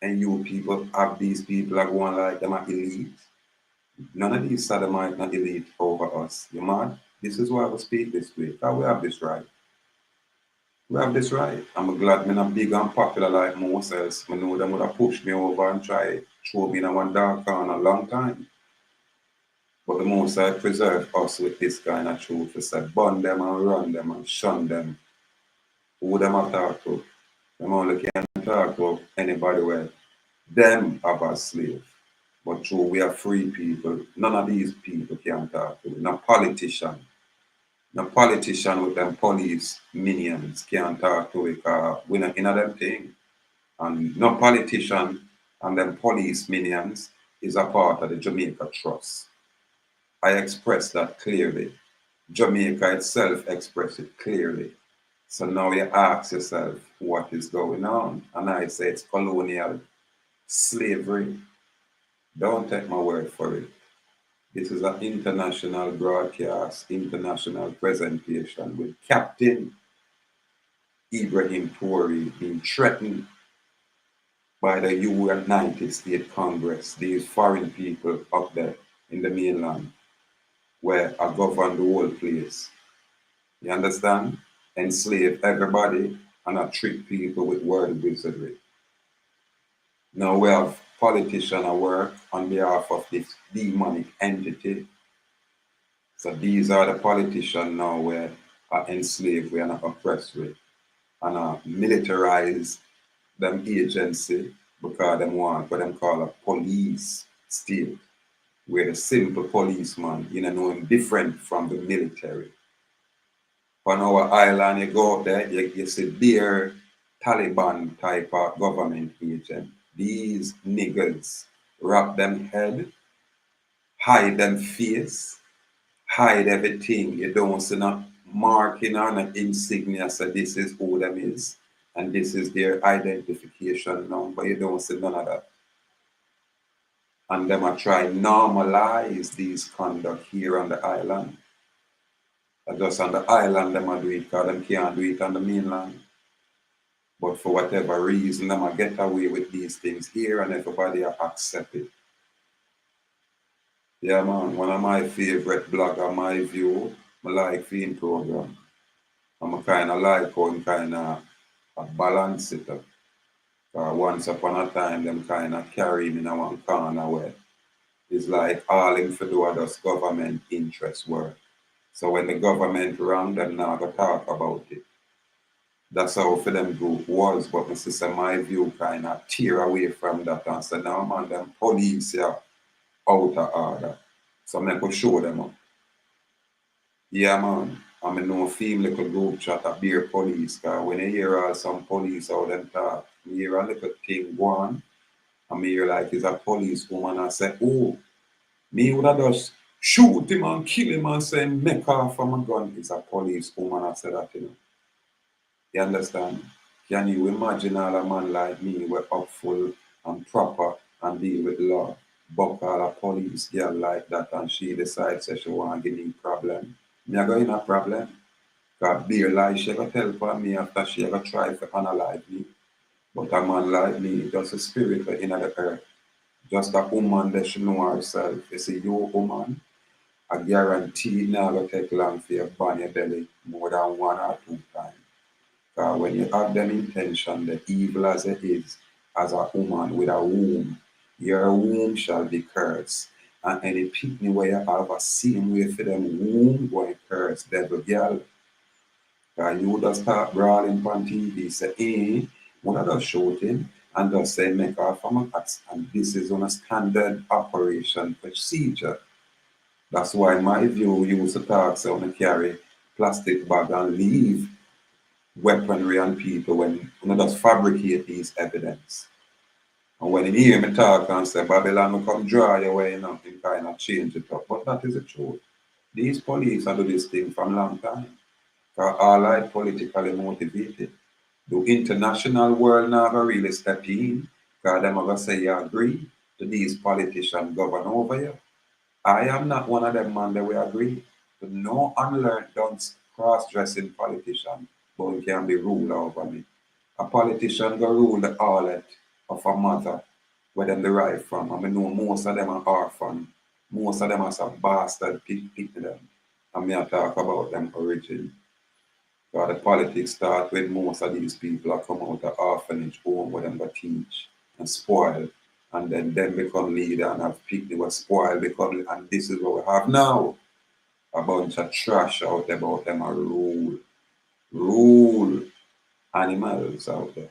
And you people have these people are going like them are elite. None of these sodomites are elite over us. You mad? This is why we speak this way. Because we have this right. We have this right. I'm glad I'm not big and popular like most else. I know them would have pushed me over and try to throw me in one dark corner a long time. But the most I preserve us with this kind of truth. It's like burn them and run them and shun them. Who them have talk to? Them only can talk to anybody where them have a slave. But true, we are free people. None of these people can talk to. No politician. No politician with them police minions can't talk to it because we're not in them thing. And no politician and them police minions is a part of the Jamaica Trust. I express that clearly. Jamaica itself expressed it clearly. So now you ask yourself what is going on. And I say it's colonial slavery. Don't take my word for it. This is an international broadcast, international presentation with Captain Ibrahim Traoré being threatened by the United States Congress, these foreign people up there in the mainland, where I govern the whole place. You understand? Enslave everybody and I trick people with word wizardry. Now we have politicians at work on behalf of this demonic entity. So these are the politicians now where are enslaved we and are oppressed with and are militarize them agency because them want what them call a police state, where the simple policeman, you know him different from the military. On our island, you go up there, you see their Taliban type of government agent. These niggas wrap them head, hide them face, hide everything. You don't see no marking on an insignia, so this is who them is, and this is their identification number. You don't see none of that. And them are try normalize these conduct here on the island. Just on the island, them are do it because them can't do it on the mainland. But for whatever reason, them are get away with these things here and everybody are accept it. Yeah, man, one of my favorite blogger, my view, I like film program. I'm kind of like how kind of balance it up. Once upon a time, them kind of carry me in one corner where it's like all him for do are just government interest work. So when the government wrong, them not gonna talk about it. That's how for them group was, but my sister, my view kind of tear away from that and say, no man, them police here out of order. So I could show them up. Yeah man, I mean no female little group chat a beer police, cause when you hear some police out them talk, you hear a little thing go on, and me hear like it's a police woman and say, oh, me would have just shoot him and kill him and say make off from a gun. It's a police woman and say that, you know. You understand? Can you imagine all a man like me were up full and proper and deal with law? Buck all a police girl like that and she decides that she want to give me problem. Me I go in a problem. Because bare lie she ever tell for me after she ever try to analyze me. But a man like me, just a spirit in the earth. Just a woman that she know herself. You see, you woman, I guarantee now going to take long for you burn your belly more than 1 or 2 times. When you have them intention, the evil as it is, as a woman with a womb, your womb shall be cursed. And any picnic where you have a same way for them womb going curse, devil girl. You just start brawling on TV, say, one of those shooting, and just say, make off from a cat. And this is on a standard operation procedure. That's why my view used to talk, so when carry plastic bag and leave weaponry on people when you just fabricate these evidence. And when you hear me talk and say, Babylon will come dry away, you know, you kind of change it up. But that is the truth. These police are do this thing from a long time. All like politically motivated. The international world never really step in, because them ever say you agree to these politicians govern over you. I am not one of them man that we agree. To no unlearned, don't cross-dressing politician, but he can be ruled over me. A politician go rule the harlot of a mother where them derive from. I mean, know most of them are orphan. Most of them are some bastard pick them. And me I talk about them origin. So the politics start when most of these people are come out of orphanage home where them go teach and spoil. And then them become leader and have people who spoil become, and this is what we have now. A bunch of trash out there about them are rule animals out there.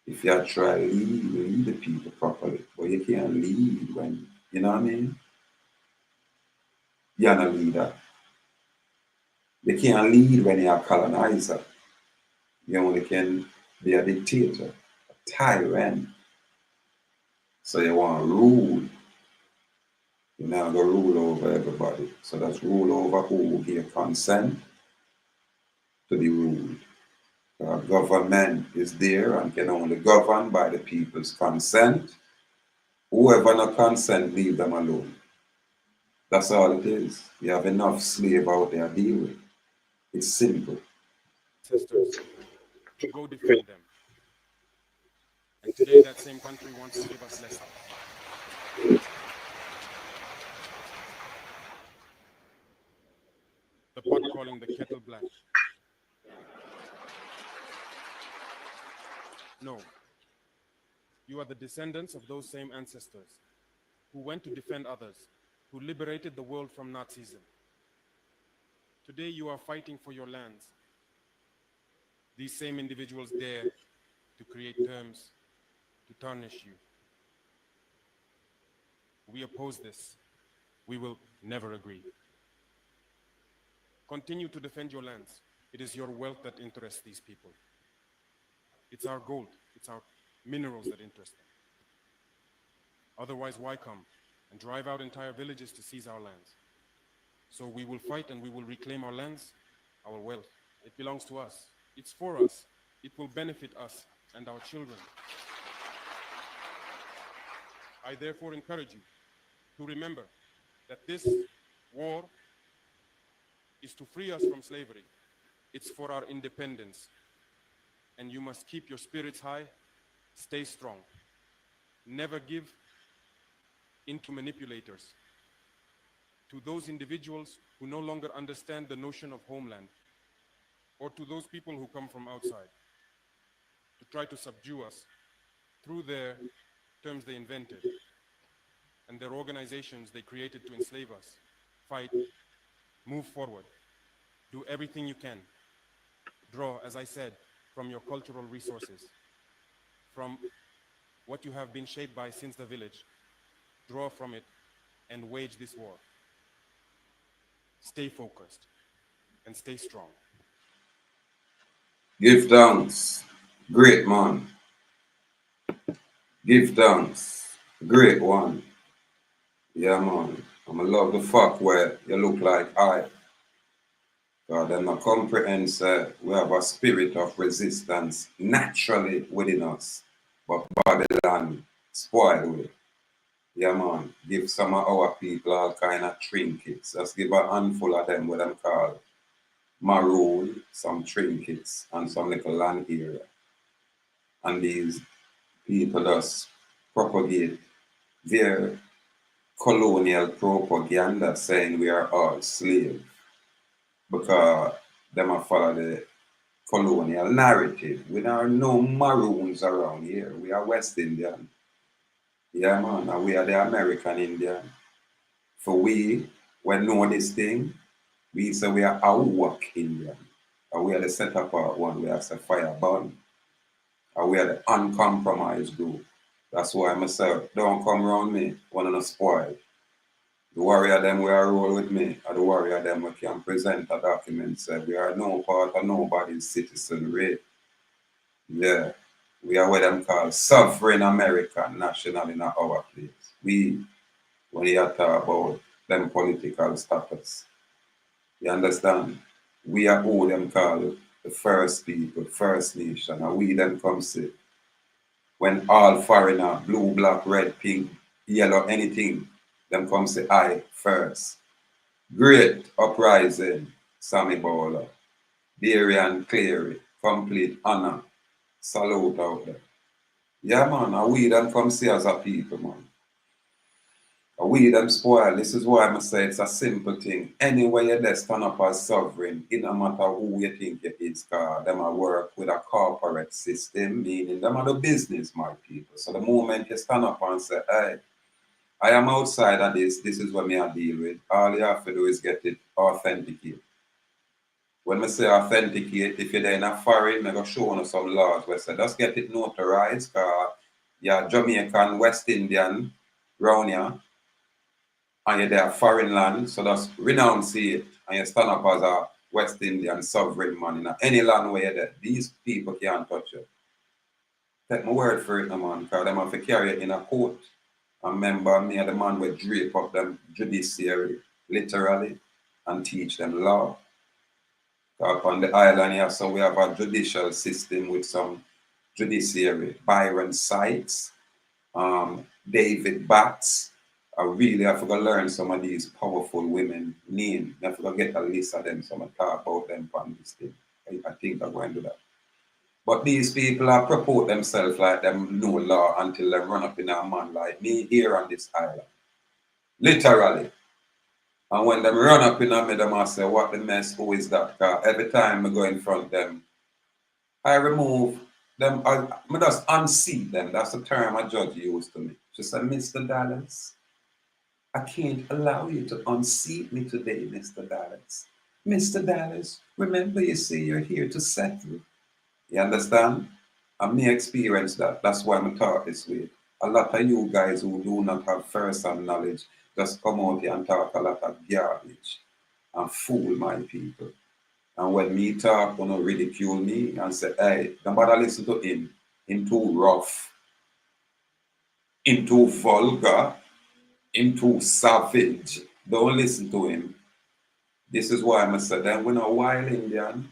If you try lead the people properly, but you can't lead when, you know what I mean? You're not a leader. You can't lead when you're a colonizer. You only can be a dictator, a tyrant. So you want to rule. You now go rule over everybody. So that's rule over who will give consent to be ruled. Government is there and can only govern by the people's consent. Whoever no consent, leave them alone. That's all it is. You have enough slave out there to deal with. It's simple. Sisters, to go defend them. And today that same country wants to give us lessons. The pot calling the kettle black. No. You are the descendants of those same ancestors who went to defend others, who liberated the world from Nazism. Today you are fighting for your lands. These same individuals dare to create terms to tarnish you. We oppose this. We will never agree. Continue to defend your lands. It is your wealth that interests these people. It's our gold, it's our minerals that interest them. Otherwise, why come and drive out entire villages to seize our lands? So we will fight and we will reclaim our lands, our wealth. It belongs to us. It's for us. It will benefit us and our children. I therefore encourage you to remember that this war is to free us from slavery. It's for our independence. And you must keep your spirits high, stay strong. Never give into manipulators, to those individuals who no longer understand the notion of homeland, or to those people who come from outside to try to subdue us through their terms they invented and their organizations they created to enslave us. Fight, move forward, do everything you can. Draw, as I said, from your cultural resources, from what you have been shaped by since the village. Draw from it and wage this war. Stay focused and stay strong. Give thanks. Great man. Give thanks. Great one. Yeah, man. I love the fact where you look like I. God, them not comprehend, sir. We have a spirit of resistance naturally within us. But Babylon spoil with. Yeah, man. Give some of our people all kind of trinkets. Just give a handful of them what them call maroon, some trinkets, and some little land area. And these people just propagate their colonial propaganda saying we are all slaves because them are follow the colonial narrative. We are no maroons around here. We are West Indian. Yeah, man, and we are the American Indian. For we know this thing, we say we are Awak Indian. And we are the set apart one, we are the Fireborn. And we are the uncompromised group. That's why I say, don't come around me, want to spoil. The warrior them we are roll with me, or the warrior them we can present a document say we are no part of nobody's citizenry. Yeah. We are what them call sovereign American national in our place. We, when you talk about them political status, you understand? We are who them call the first people, first nation, and we them come see. When all foreigner, blue, black, red, pink, yellow, anything, them come say I first. Great uprising, Sammy Bowler, Darian Cleary, complete honor, salute out there. Yeah, man, and we them come see as a people, man. And we them spoil. This is why I say it's a simple thing. Anywhere you there stand up as sovereign, it no matter who you think you is, cause them a work with a corporate system, meaning them are the business, my people. So the moment you stand up and say, hey, I am outside of this is what me I deal with. All you have to do is get it authenticated. When I say authenticate, if you're there in a foreign, I'm going to show you some laws where say just get it notarized, because you're Jamaican, West Indian, round here, and you're there foreign land, so just renounce it, and you stand up as a West Indian sovereign man in any land where you're there. These people can't touch you. Take my word for it, no, man, because they have to carry it in a court. I remember me and the man would drape up them judiciary, literally, and teach them law. Up on the island here, so we have a judicial system with some judiciary. Byron Sykes, David Batts. I really have to go learn some of these powerful women name. I have to go get a list of them, so I'm going to talk about them on this thing. I think I'm going to do that. But these people are purport themselves like them know law until they run up in a man like me here on this island. Literally. And when them run up in me, them I say, what the mess, who is that? Because every time I go in front of them, I remove them, I just unseat them. That's the term a judge used to me. She said, Mr. Dallas, I can't allow you to unseat me today, Mr. Dallas. Mr. Dallas, remember you say you're here to settle. You understand? And me experience that. That's why I'm taught this way. A lot of you guys who do not have first-hand knowledge just come out here and talk a lot of garbage and fool my people. And when me talk, you know, ridicule me and say, hey, don't bother listen to him. Him too rough. Him too vulgar. Him too savage. Don't listen to him. This is why I say, then we're not wild Indian.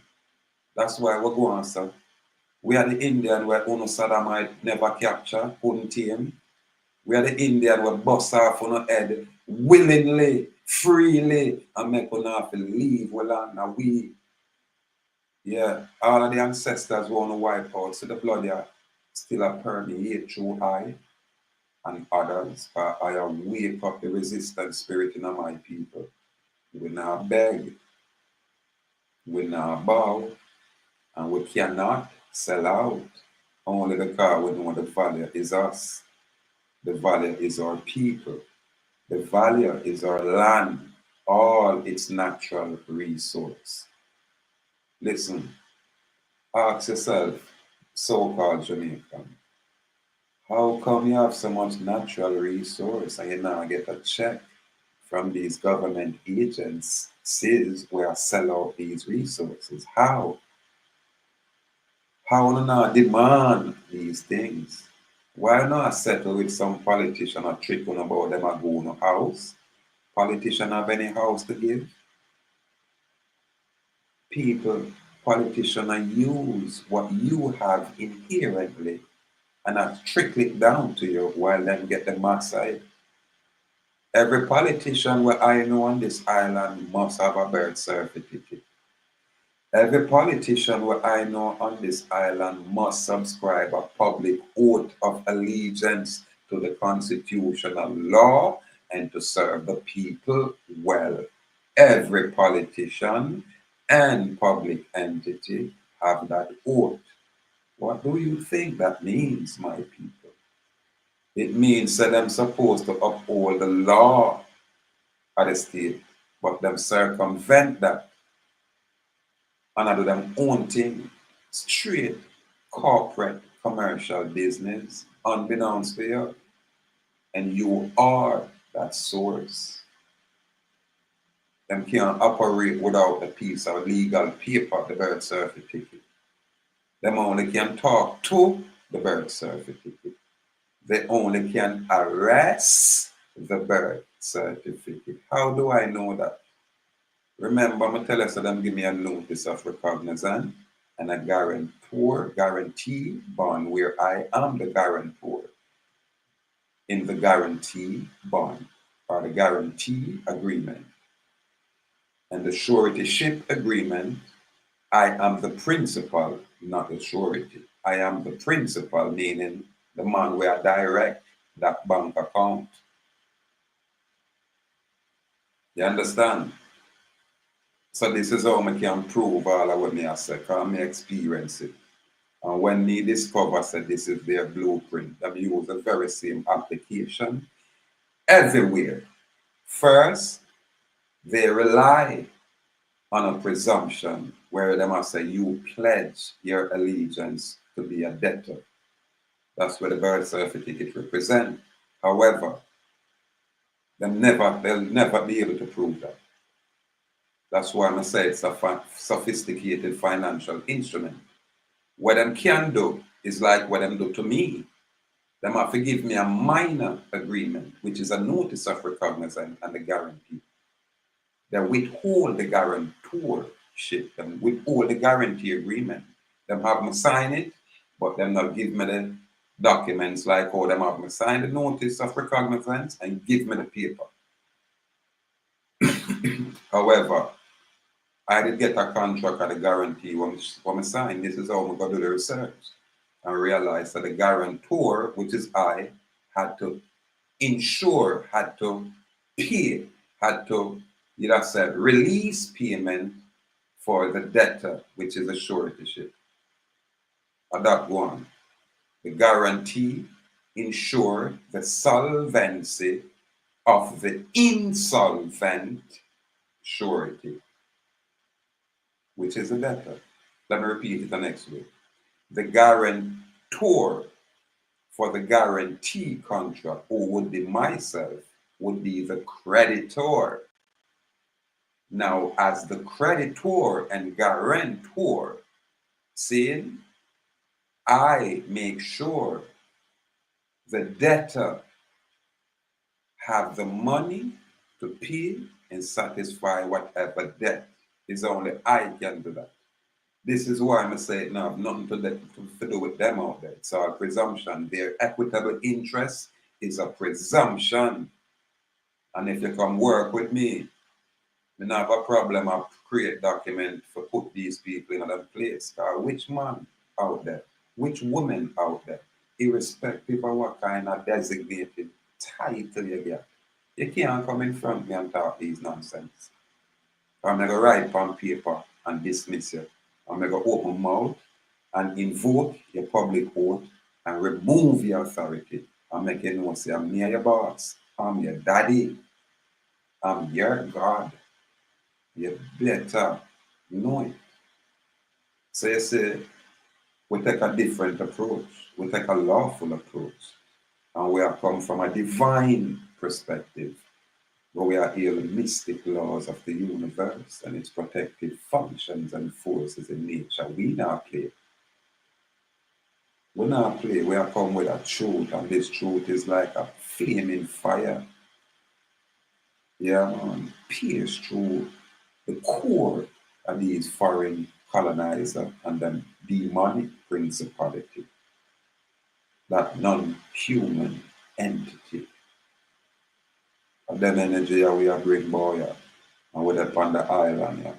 That's why we're going, sir. We are the Indian where Uno Saddamite never capture, couldn't tame. We are the Indian where bust off on the head willingly, freely, and make us have to leave. Well, now we, yeah, all of the ancestors want to wipe out, so the blood yeah, still a permeate through I and others. I wake up the resistance spirit in my people. We now beg, we now bow, and we cannot sell out. Only because we know the value is us. The value is our people. The value is our land, all its natural resource. Listen, ask yourself, so-called Jamaican, how come you have so much natural resource and you now get a check from these government agencies where I sell out these resources? How? How do not demand these things? Why not settle with some politician or trick on about them a go in a house? Politician have any house to give? People, politicians use what you have inherently and I trickle it down to you while them get the mass side. Every politician where I know on this island must have a birth certificate. Every politician where I know on this island must subscribe a public oath of allegiance to the constitutional law and to serve the people well. Every politician and public entity have that oath. What do you think that means, my people? It means that I'm supposed to uphold the law of the state, but them circumvent that and I do them own thing, straight corporate commercial business, unbeknownst to you. And you are that source. Them can't operate without a piece of legal paper, the birth certificate. Them only can talk to the birth certificate. They only can arrest the birth certificate. How do I know that? Remember, I'm tell us that them give me a notice of recognizance and a guarantee bond where I am the guarantor in the guarantee bond or the guarantee agreement. And the suretyship agreement, I am the principal, not the surety. I am the principal, meaning the man where I direct that bank account. You understand? So this is how I can prove all of what I say, because I experience it. And when they discover that this is their blueprint, they use the very same application everywhere. First, they rely on a presumption where they must say you pledge your allegiance to be a debtor. That's what the birth certificate represents. However, they'll never be able to prove that. That's why I say it's a sophisticated financial instrument. What them can do is like what them do to me. Them have to give me a minor agreement, which is a notice of recognizance and the guarantee. They withhold the guarantorship and withhold the guarantee agreement. Them have me sign it, but them not give me the documents like how them have me sign the notice of recognizance and give me the paper. However, I did get a contract and a guarantee when I signed. This is how I'm going to do the research and realize that the guarantor, which is I, had to insure, had to pay, had to, you know, said, release payment for the debtor, which is a suretyship. And that one, the guarantee ensure the solvency of the insolvent surety, which is a debtor. Let me repeat it the next way. The guarantor for the guarantee contract, who would be myself, would be the creditor. Now, as the creditor and guarantor, saying, I make sure the debtor have the money to pay and satisfy whatever debt. It's only I can do that. This is why I'm saying no, nothing to do with them out there. It's a presumption. Their equitable interest is a presumption. And if you come work with me, then I have a problem of create document for put these people in another place. Which man out there, which woman out there, irrespective of what kind of designated title you get, you can't come in front of me and talk these nonsense. I'm going to write on paper and dismiss you. I'm going to open mouth and invoke your public oath and remove your authority. I'm making no say I'm near your boss. I'm your daddy. I'm your God. You better know it. So you see, we take a different approach. We take a lawful approach. And we have come from a divine perspective, where we are here the mystic laws of the universe and its protective functions and forces in nature. We now play. We now play. We are come with a truth, and this truth is like a flaming fire. Yeah, man. Pierce through the core of these foreign colonizer and then demonic principality, that non-human entity. And then energy we are bring boy and we're up on the island. Yeah.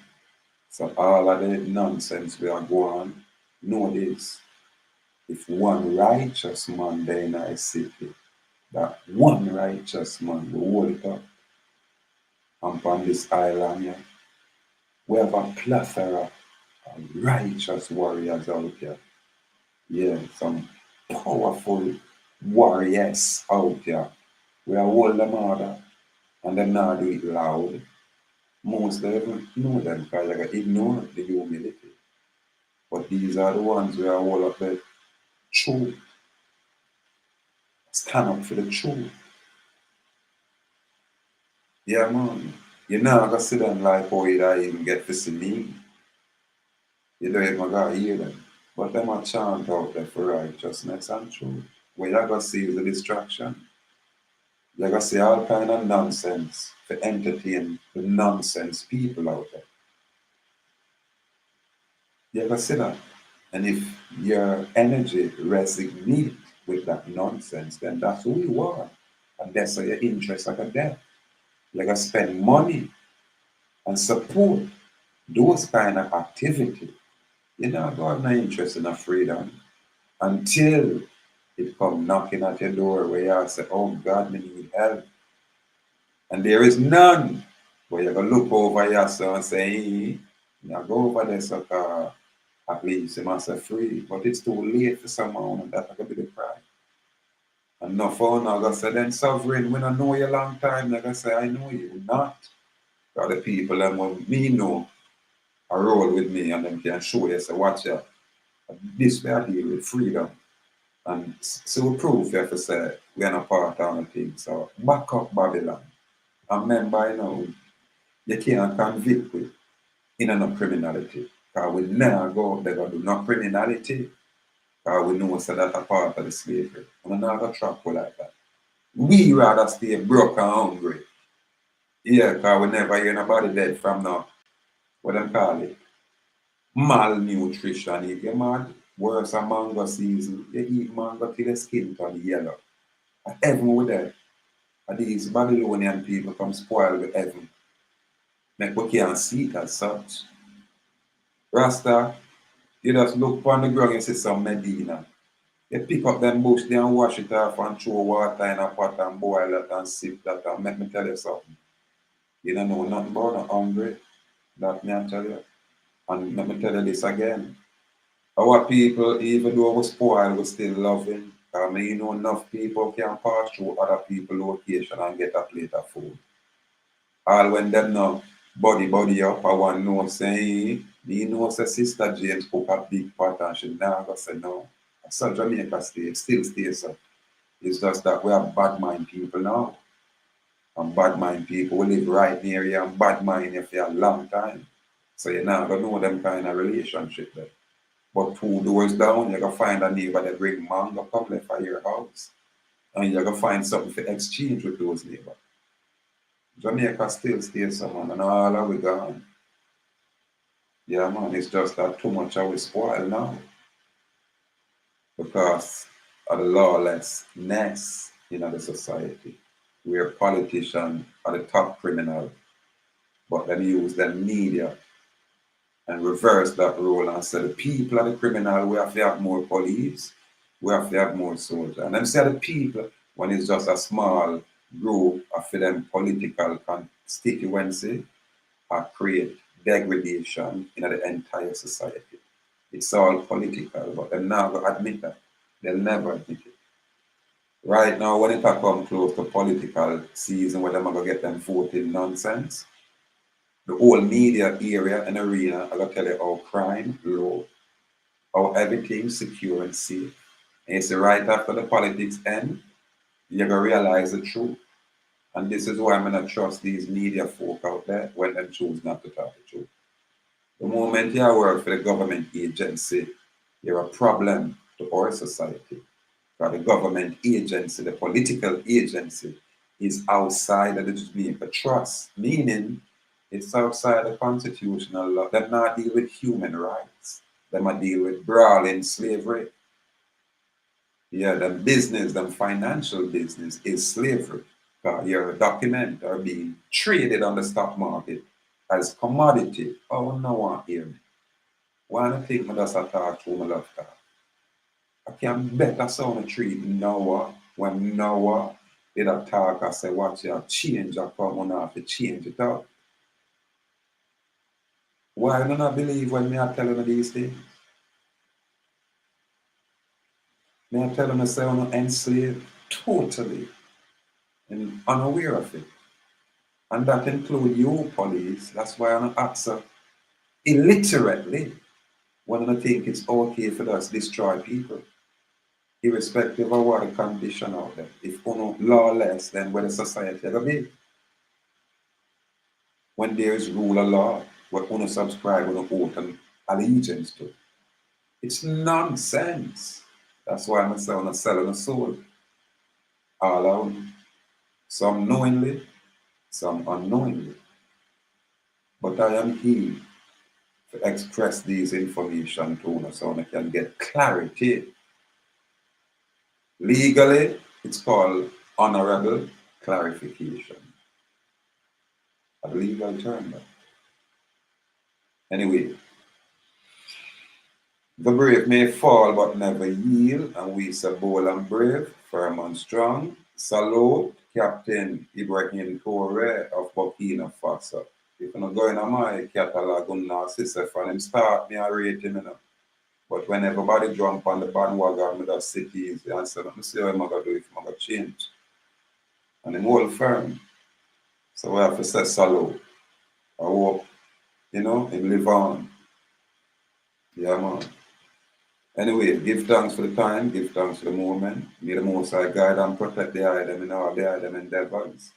So all of the nonsense we are going, know this. If one righteous man there in our city, that one righteous man will hold it up. And on this island, yeah, we have a plethora of righteous warriors out here. Yeah, some powerful warriors out here. We are hold them order and them not do it loud. Most of them know them because they ignore the humility. But these are the ones who are all up the truth. Stand up for the truth. Yeah, man. You're not going to sit down like how you don't even get to see me. You don't even got to hear them. But them a chant out there for righteousness and truth. What you're going to see is a distraction. You're going to see all kind of nonsense to entertain the nonsense people out there. You ever see that? And if your energy resonates with that nonsense, then that's who you are. And that's where your interests are there. You're going to spend money and support those kind of activity. You're not going to have no interest in a freedom until it come knocking at your door where you say, oh God, me need help. And there is none where you're going to look over yourself and say, hey, now go over there so at least you must have free. But it's too late for someone, and that's going to be the cry. And no phone, I'm going to say, then sovereign, when I know you a long time, I'm going to say, I know you not. Because the people that want me know are roll with me and them can show you, say, watch out. This way I deal with freedom. And so proof you have to say, we are not part of anything. So back up Babylon. And remember, you know, you can't convict me in no criminality. Because we never go out there and do no criminality. Because we know so that a part of the slavery. We're not going to trap you like that. We rather stay broke and hungry. Yeah, because we never hear nobody dead from now. What them call it? Malnutrition. You get mad? Worse than mango season. You eat mango till the skin turn yellow. And heaven with that. And these Babylonian people come spoil with heaven. Make we can't see it as such. Rasta, you just look on the ground and see some Medina. You pick up them bush there and wash it off and throw water in a pot and boil it and sip that and make me tell you something. You don't know nothing about no hungry. That me I tell you. And let me tell you this again. Our people, even though we spoil, we still loving. I mean, you know, enough people can pass through other people's location and get a plate of food. All when them know body up, I want to know saying, me know say Sister James cook a big pot and she never say no. So Jamaica still stays so. It's just that we have bad mind people now. And bad mind people who live right near you and bad mind you for a long time. So you're not gonna know them kind of relationship there. But 2 doors down, you're gonna find a neighbor that bring mango come for your house. And you're gonna find something to exchange with those neighbors. Jamaica still stays so, man, and all of we gone. Yeah, man, it's just that too much of we spoil now. Because of the lawlessness in the society, where politicians are the top criminal, but then use the media and reverse that role and say the people are the criminal, we have to have more police, we have to have more soldiers. And then say the people, when it's just a small group of them political constituency, create degradation in the entire society. It's all political, but they're not going to admit that. They'll never admit it. Right now, when it come close to political season where they're going to get them voting nonsense, the whole media area and arena, I'm going to tell you how crime low, how everything secure and safe. And you see, right after the politics end, you're going to realize the truth. And this is why I'm going to trust these media folk out there when they choose not to tell the truth. The moment you work for the government agency, you're a problem to our society. Because the government agency, the political agency, is outside of the Jamaica trust, meaning it's outside the constitutional law. They're not deal with human rights. They might deal with brawling slavery. Yeah, them business, them financial business is slavery. Your documents are being traded on the stock market as commodity. Oh, no one hear me. Why don't think me just a talk to my love car? I can better sound treat Noah when Noah did a talk. I say, watch your change, I come on have to change it up. Why do not believe when me are telling you these things? Me are telling you say I'm enslaved totally and unaware of it. And that include you, police. That's why I'm answer illiterately when I think it's okay for us to destroy people. Irrespective of what the condition out there. If you're lawless, then where the society ever be? When there is rule of law, what you subscribe with an oath and allegiance to. It's nonsense. That's why I'm saying selling a soul. All out. Some knowingly, some unknowingly. But I am here to express these information to you so I can get clarity. Legally, it's called honorable clarification. A legal term. Anyway, the brave may fall but never yield, and we say bold and brave, firm and strong. Salute Captain Ibrahim Traoré of Burkina Faso. If you're not going on my catalog, I'm not from him start me a rating, you know. But when everybody jump on the bandwagon with the cities, and say, let me see how I'm going to do if I'm going to change. And I'm all firm. So we have to say salute. I hope, you know, him live on. Yeah, man. Anyway, give thanks for the time, give thanks for the moment. May the Most High guide and protect the item in all the item endeavors.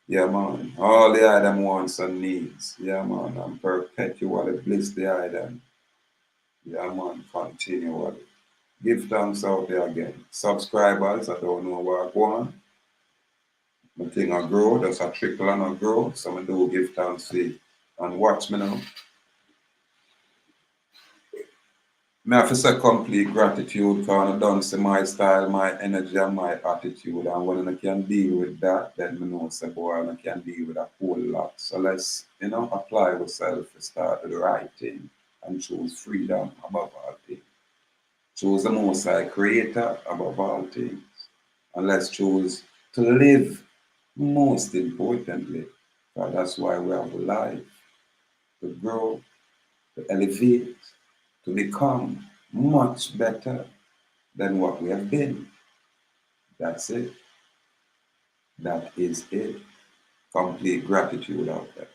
Yeah, man. All the item wants and needs. Yeah, man. And perpetually bliss the item. Yeah, man. Continually. Give thanks out there again. Subscribers, I don't know what go on. My thing I grow, there's a trickle and I grow. So I do give thanks to it. And watch me now. I have to say complete gratitude because I don't see my style, my energy, and my attitude. And when I can deal with that, then I know say boy, I can deal with a whole lot. So let's, apply ourselves to start with the right thing and choose freedom above all things. Choose the most high creator above all things. And let's choose to live most importantly. Because that's why we have a life to grow, to elevate, to become much better than what we have been. That's it. That is it. Complete gratitude out there.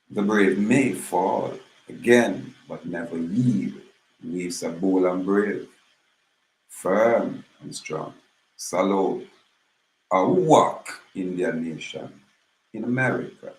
The brave may fall again, but never yield. We are bold and brave, firm and strong. Salute. A walk in their nation, in America.